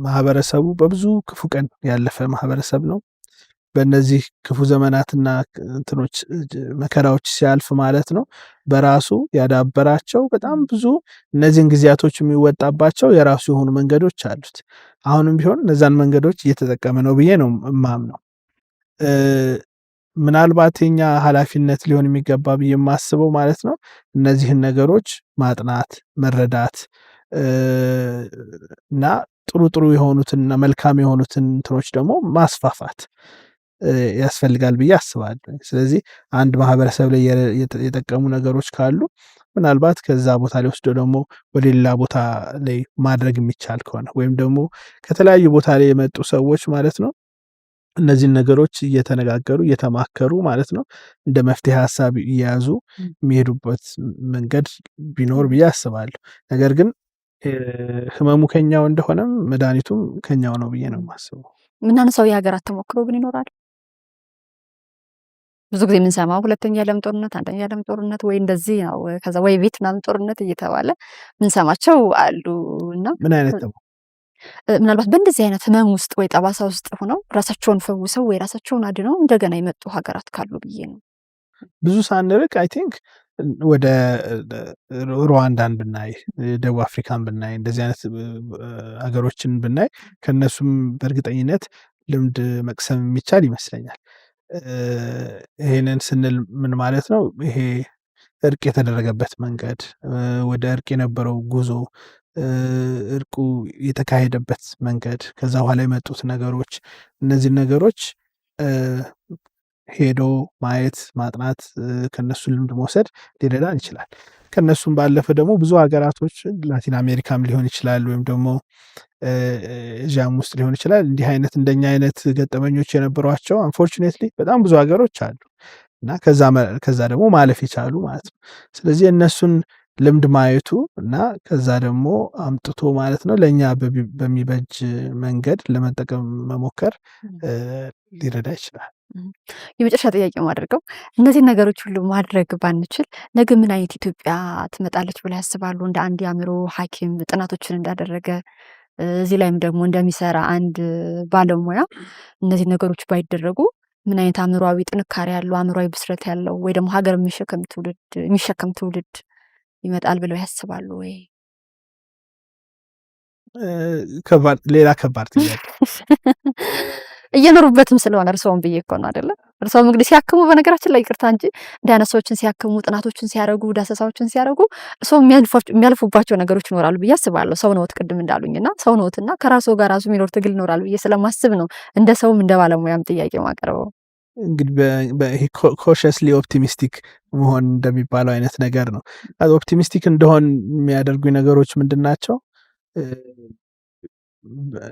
ማህበረሰቡ በብዙ ክፉ ቀን ያለፈ ማህበረሰብ ነው። በእነዚህ ክፉ ዘመናትና እንትኖች መከራዎች ሲያልፍ ማለት ነው በራሱ ያዳበራቸው በጣም ብዙ እነዚህን ጊዜያቶች የሚወጣባቸው የራሱ የሆኑ መንገዶች አሉት። አሁንም ቢሆን እነዛን መንገዶች እየተጠቀመ ነው ብዬ ነው የማምነው። ምናልባት የኛ ኃላፊነት ሊሆን የሚገባ ብዬ የማስበው ማለት ነው እነዚህን ነገሮች ማጥናት፣ መረዳት እና ጥሩ የሆኑትንና መልካም የሆኑትን እንትኖች ደግሞ ማስፋፋት ያስፈልጋል ብዬ አስባለሁ። ስለዚህ አንድ ማህበረሰብ ላይ የጠቀሙ ነገሮች ካሉ ምናልባት ከዛ ቦታ ላይ ወስዶ ደግሞ ወደ ሌላ ቦታ ላይ ማድረግ የሚቻል ከሆነ ወይም ደግሞ ከተለያዩ ቦታ ላይ የመጡ ሰዎች ማለት ነው እነዚህን ነገሮች እየተነጋገሩ እየተማከሩ ማለት ነው እንደ መፍትሄ ሀሳብ እየያዙ የሚሄዱበት መንገድ ቢኖር ብዬ አስባለሁ። ነገር ግን ህመሙ ከኛው እንደሆነም መድኃኒቱም ከኛው ነው ብዬ ነው የማስበው። ምናነሳው የሀገራት ተሞክሮ ግን ይኖራል። ብዙ ጊዜ የምንሰማው ሁለተኛ የዓለም ጦርነት፣ አንደኛ የዓለም ጦርነት ወይ እንደዚህ ነው ከዛ ወይ ቬትናም ጦርነት እየተባለ ምንሰማቸው አሉ እና ምን አይነት ነው ምናልባት በእንደዚህ አይነት ህመም ውስጥ ወይ ጠባሳ ውስጥ ሆነው ራሳቸውን ፈውሰው ወይ ራሳቸውን አድነው እንደገና የመጡ ሀገራት ካሉ ብዬ ነው። ብዙ ሳንርቅ አይ ቲንክ ወደ ሩዋንዳን ብናይ፣ ደቡብ አፍሪካን ብናይ፣ እንደዚህ አይነት ሀገሮችን ብናይ ከነሱም በእርግጠኝነት ልምድ መቅሰም የሚቻል ይመስለኛል። ይሄንን ስንል ምን ማለት ነው? ይሄ እርቅ የተደረገበት መንገድ፣ ወደ እርቅ የነበረው ጉዞ፣ እርቁ የተካሄደበት መንገድ፣ ከዛ በኋላ የመጡት ነገሮች፣ እነዚህ ነገሮች ሄዶ ማየት ማጥናት፣ ከነሱ ልምድ መውሰድ ሊረዳን ይችላል። ከነሱም ባለፈ ደግሞ ብዙ ሀገራቶች ላቲን አሜሪካም ሊሆን ይችላል ወይም ደግሞ እዚያም ውስጥ ሊሆን ይችላል እንዲህ አይነት እንደኛ አይነት ገጠመኞች የነበሯቸው አንፎርቹኔትሊ በጣም ብዙ ሀገሮች አሉ እና ከዛ ደግሞ ማለፍ የቻሉ ማለት ነው። ስለዚህ እነሱን ልምድ ማየቱ እና ከዛ ደግሞ አምጥቶ ማለት ነው ለእኛ በሚበጅ መንገድ ለመጠቀም መሞከር ሊረዳ ይችላል። የመጨረሻ ጥያቄ ማድረገው እነዚህን ነገሮች ሁሉ ማድረግ ባንችል ነገ ምን አይነት ኢትዮጵያ ትመጣለች ብለው ያስባሉ? እንደ አንድ የአእምሮ ሐኪም ጥናቶችን እንዳደረገ እዚህ ላይም ደግሞ እንደሚሰራ አንድ ባለሙያ እነዚህ ነገሮች ባይደረጉ ምን አይነት አእምሯዊ ጥንካሬ ያለው አእምሯዊ ብስለት ያለው ወይ ደግሞ ሀገር የሚሸከም ትውልድ ይመጣል ብለው ያስባሉ ወይ? ሌላ ከባድ ጥያቄ እየኖሩበትም ስለሆነ እርስዎም ብዬ እኮ ነው አይደለ? እርስዎም እንግዲህ ሲያክሙ በነገራችን ላይ ይቅርታ እንጂ ዳያነሳዎችን ሲያክሙ ጥናቶችን ሲያደርጉ ዳሰሳዎችን ሲያደርጉ እርስዎም የሚያልፉባቸው ነገሮች ይኖራሉ ብዬ አስባለሁ። ሰው ነዎት ቅድም እንዳሉኝና ሰው ነዎትና ከራስዎ ጋር ራሱ የሚኖር ትግል ይኖራል ብዬ ስለማስብ ነው እንደ ሰውም እንደ ባለሙያም ጥያቄ ማቀርበው። እንግዲህ ኮሸስሊ ኦፕቲሚስቲክ መሆን እንደሚባለው አይነት ነገር ነው። ኦፕቲሚስቲክ እንደሆን የሚያደርጉ ነገሮች ምንድን ናቸው?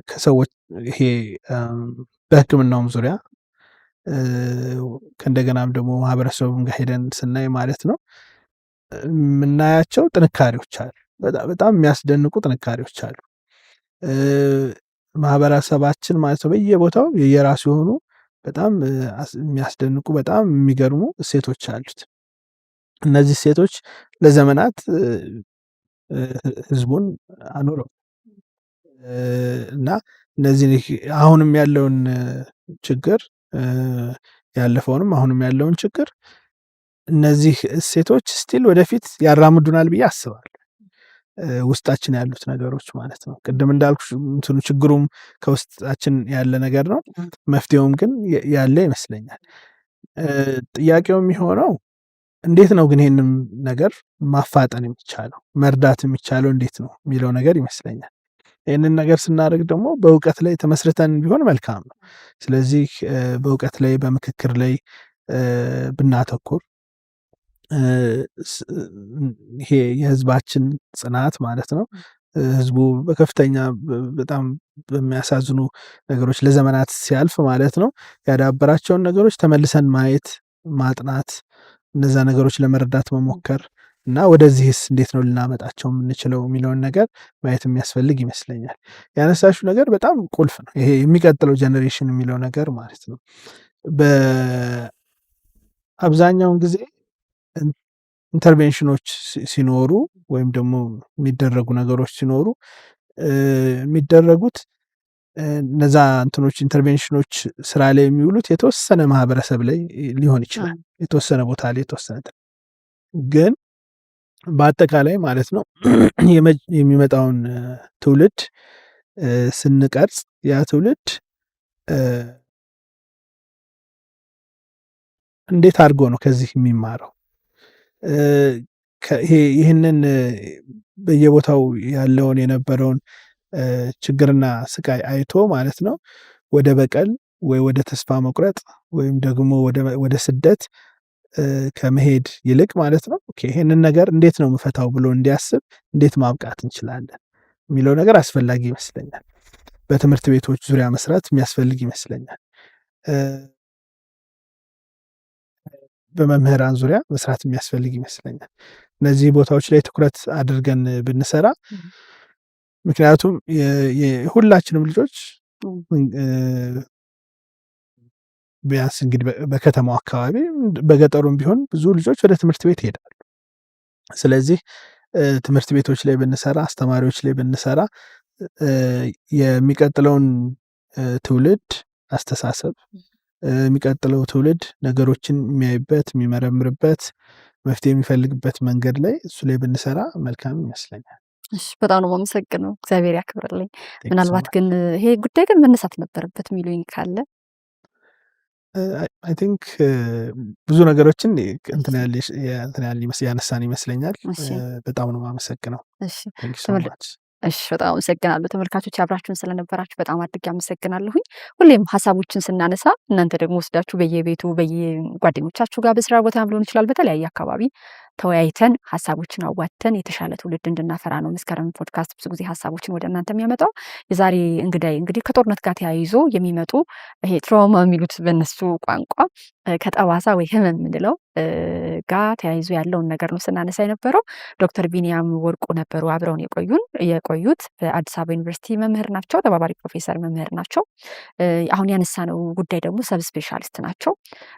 ከሰዎች ይሄ በሕክምናውም ዙሪያ ከእንደገናም ደግሞ ማህበረሰቡም ጋር ሄደን ስናይ ማለት ነው የምናያቸው ጥንካሬዎች አሉ። በጣም የሚያስደንቁ ጥንካሬዎች አሉ። ማህበረሰባችን ማለት ነው በየቦታው የየራሱ የሆኑ በጣም የሚያስደንቁ በጣም የሚገርሙ እሴቶች አሉት። እነዚህ እሴቶች ለዘመናት ህዝቡን አኖረው እና እነዚህ አሁንም ያለውን ችግር ያለፈውንም አሁንም ያለውን ችግር እነዚህ እሴቶች ስቲል ወደፊት ያራምዱናል ብዬ አስባለሁ። ውስጣችን ያሉት ነገሮች ማለት ነው። ቅድም እንዳልኩ እንትኑ ችግሩም ከውስጣችን ያለ ነገር ነው። መፍትሄውም ግን ያለ ይመስለኛል። ጥያቄው የሚሆነው እንዴት ነው ግን ይሄንን ነገር ማፋጠን የሚቻለው መርዳት የሚቻለው እንዴት ነው የሚለው ነገር ይመስለኛል። ይህንን ነገር ስናደርግ ደግሞ በእውቀት ላይ ተመስርተን ቢሆን መልካም ነው። ስለዚህ በእውቀት ላይ በምክክር ላይ ብናተኩር ይሄ የህዝባችን ጽናት ማለት ነው። ህዝቡ በከፍተኛ በጣም በሚያሳዝኑ ነገሮች ለዘመናት ሲያልፍ ማለት ነው ያዳበራቸውን ነገሮች ተመልሰን ማየት ማጥናት እነዛ ነገሮች ለመረዳት መሞከር እና ወደዚህስ እንዴት ነው ልናመጣቸው የምንችለው የሚለውን ነገር ማየት የሚያስፈልግ ይመስለኛል። ያነሳሽው ነገር በጣም ቁልፍ ነው። ይሄ የሚቀጥለው ጀነሬሽን የሚለው ነገር ማለት ነው። በአብዛኛውን ጊዜ ኢንተርቬንሽኖች ሲኖሩ ወይም ደግሞ የሚደረጉ ነገሮች ሲኖሩ የሚደረጉት እነዛ እንትኖች ኢንተርቬንሽኖች ስራ ላይ የሚውሉት የተወሰነ ማህበረሰብ ላይ ሊሆን ይችላል። የተወሰነ ቦታ ላይ የተወሰነ ግን በአጠቃላይ ማለት ነው የሚመጣውን ትውልድ ስንቀርጽ ያ ትውልድ እንዴት አድርጎ ነው ከዚህ የሚማረው? ይህንን በየቦታው ያለውን የነበረውን ችግርና ስቃይ አይቶ ማለት ነው ወደ በቀል ወይ ወደ ተስፋ መቁረጥ ወይም ደግሞ ወደ ስደት ከመሄድ ይልቅ ማለት ነው ይህንን ነገር እንዴት ነው የምፈታው ብሎ እንዲያስብ እንዴት ማብቃት እንችላለን የሚለው ነገር አስፈላጊ ይመስለኛል። በትምህርት ቤቶች ዙሪያ መስራት የሚያስፈልግ ይመስለኛል። በመምህራን ዙሪያ መስራት የሚያስፈልግ ይመስለኛል። እነዚህ ቦታዎች ላይ ትኩረት አድርገን ብንሰራ ምክንያቱም ሁላችንም ልጆች ቢያንስ እንግዲህ በከተማው አካባቢ በገጠሩም ቢሆን ብዙ ልጆች ወደ ትምህርት ቤት ይሄዳሉ። ስለዚህ ትምህርት ቤቶች ላይ ብንሰራ አስተማሪዎች ላይ ብንሰራ የሚቀጥለውን ትውልድ አስተሳሰብ የሚቀጥለው ትውልድ ነገሮችን የሚያይበት የሚመረምርበት መፍትሄ የሚፈልግበት መንገድ ላይ እሱ ላይ ብንሰራ መልካም ይመስለኛል። በጣም ነው የማመሰግነው። እግዚአብሔር ያክብርልኝ። ምናልባት ግን ይሄ ጉዳይ ግን መነሳት ነበረበት የሚሉኝ ካለ አይ ቲንክ ብዙ ነገሮችን ያነሳን ይመስለኛል። በጣም ነው የማመሰግነው። በጣም አመሰግናለሁ። ተመልካቾች አብራችሁን ስለነበራችሁ በጣም አድርጌ አመሰግናለሁኝ። ሁሌም ሀሳቦችን ስናነሳ እናንተ ደግሞ ወስዳችሁ በየቤቱ በየጓደኞቻችሁ ጋር በስራ ቦታም ሊሆን ይችላል በተለያየ አካባቢ ተወያይተን ሀሳቦችን አዋተን የተሻለ ትውልድ እንድናፈራ ነው መስከረም ፖድካስት ብዙ ጊዜ ሀሳቦችን ወደ እናንተ የሚያመጣው። የዛሬ እንግዲህ ከጦርነት ጋር ተያይዞ የሚመጡ ይሄ ትራውማ የሚሉት በእነሱ ቋንቋ ከጠባሳ ወይ ህመም የምንለው ጋር ተያይዞ ያለውን ነገር ነው ስናነሳ የነበረው። ዶክተር ቢኒያም ወርቁ ነበሩ አብረውን የቆዩት በአዲስ አበባ ዩኒቨርሲቲ መምህር ናቸው። ተባባሪ ፕሮፌሰር መምህር ናቸው። አሁን ያነሳነው ጉዳይ ደግሞ ሰብ ስፔሻሊስት ናቸው።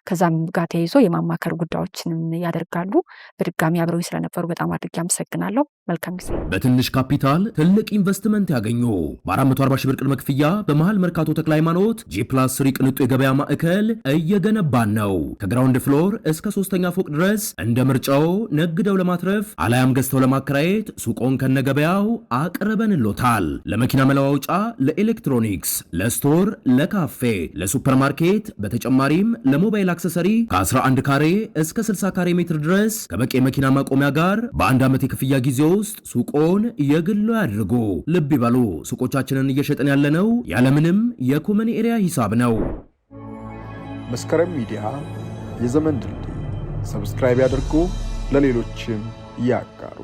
ከዛም ጋር ተያይዞ የማማከር ጉዳዮችንም ያደርጋሉ። በድጋሚ አብረው ስለነበሩ በጣም አድርጌ አመሰግናለሁ። መልካም ጊዜ። በትንሽ ካፒታል ትልቅ ኢንቨስትመንት ያገኙ። በ440 ሺህ ብር ቅድመ ክፍያ በመሃል መርካቶ ተክለ ሃይማኖት G+3 ቅንጡ የገበያ ማዕከል እየገነባን ነው። ከግራውንድ ፍሎር እስከ 3ኛ ፎቅ ድረስ እንደ ምርጫው ነግደው ለማትረፍ አላያም ገዝተው ለማከራየት ሱቆን ከነገበያው አቅርበንሎታል። ለመኪና መለዋወጫ፣ ለኤሌክትሮኒክስ፣ ለስቶር፣ ለካፌ፣ ለሱፐርማርኬት በተጨማሪም ለሞባይል አክሰሰሪ ከ11 ካሬ እስከ 60 ካሬ ሜትር ድረስ ከበቂ መኪና ማቆሚያ ጋር በአንድ ዓመት የክፍያ ጊዜ ውስጥ ሱቆን የግሉ ያድርጉ። ልብ ይበሉ፣ ሱቆቻችንን እየሸጥን ያለነው ያለምንም የኮመን ኤሪያ ሂሳብ ነው። መስከረም ሚዲያ የዘመን ድልድይ ሰብስክራይብ ያድርጉ፣ ለሌሎችም ያጋሩ።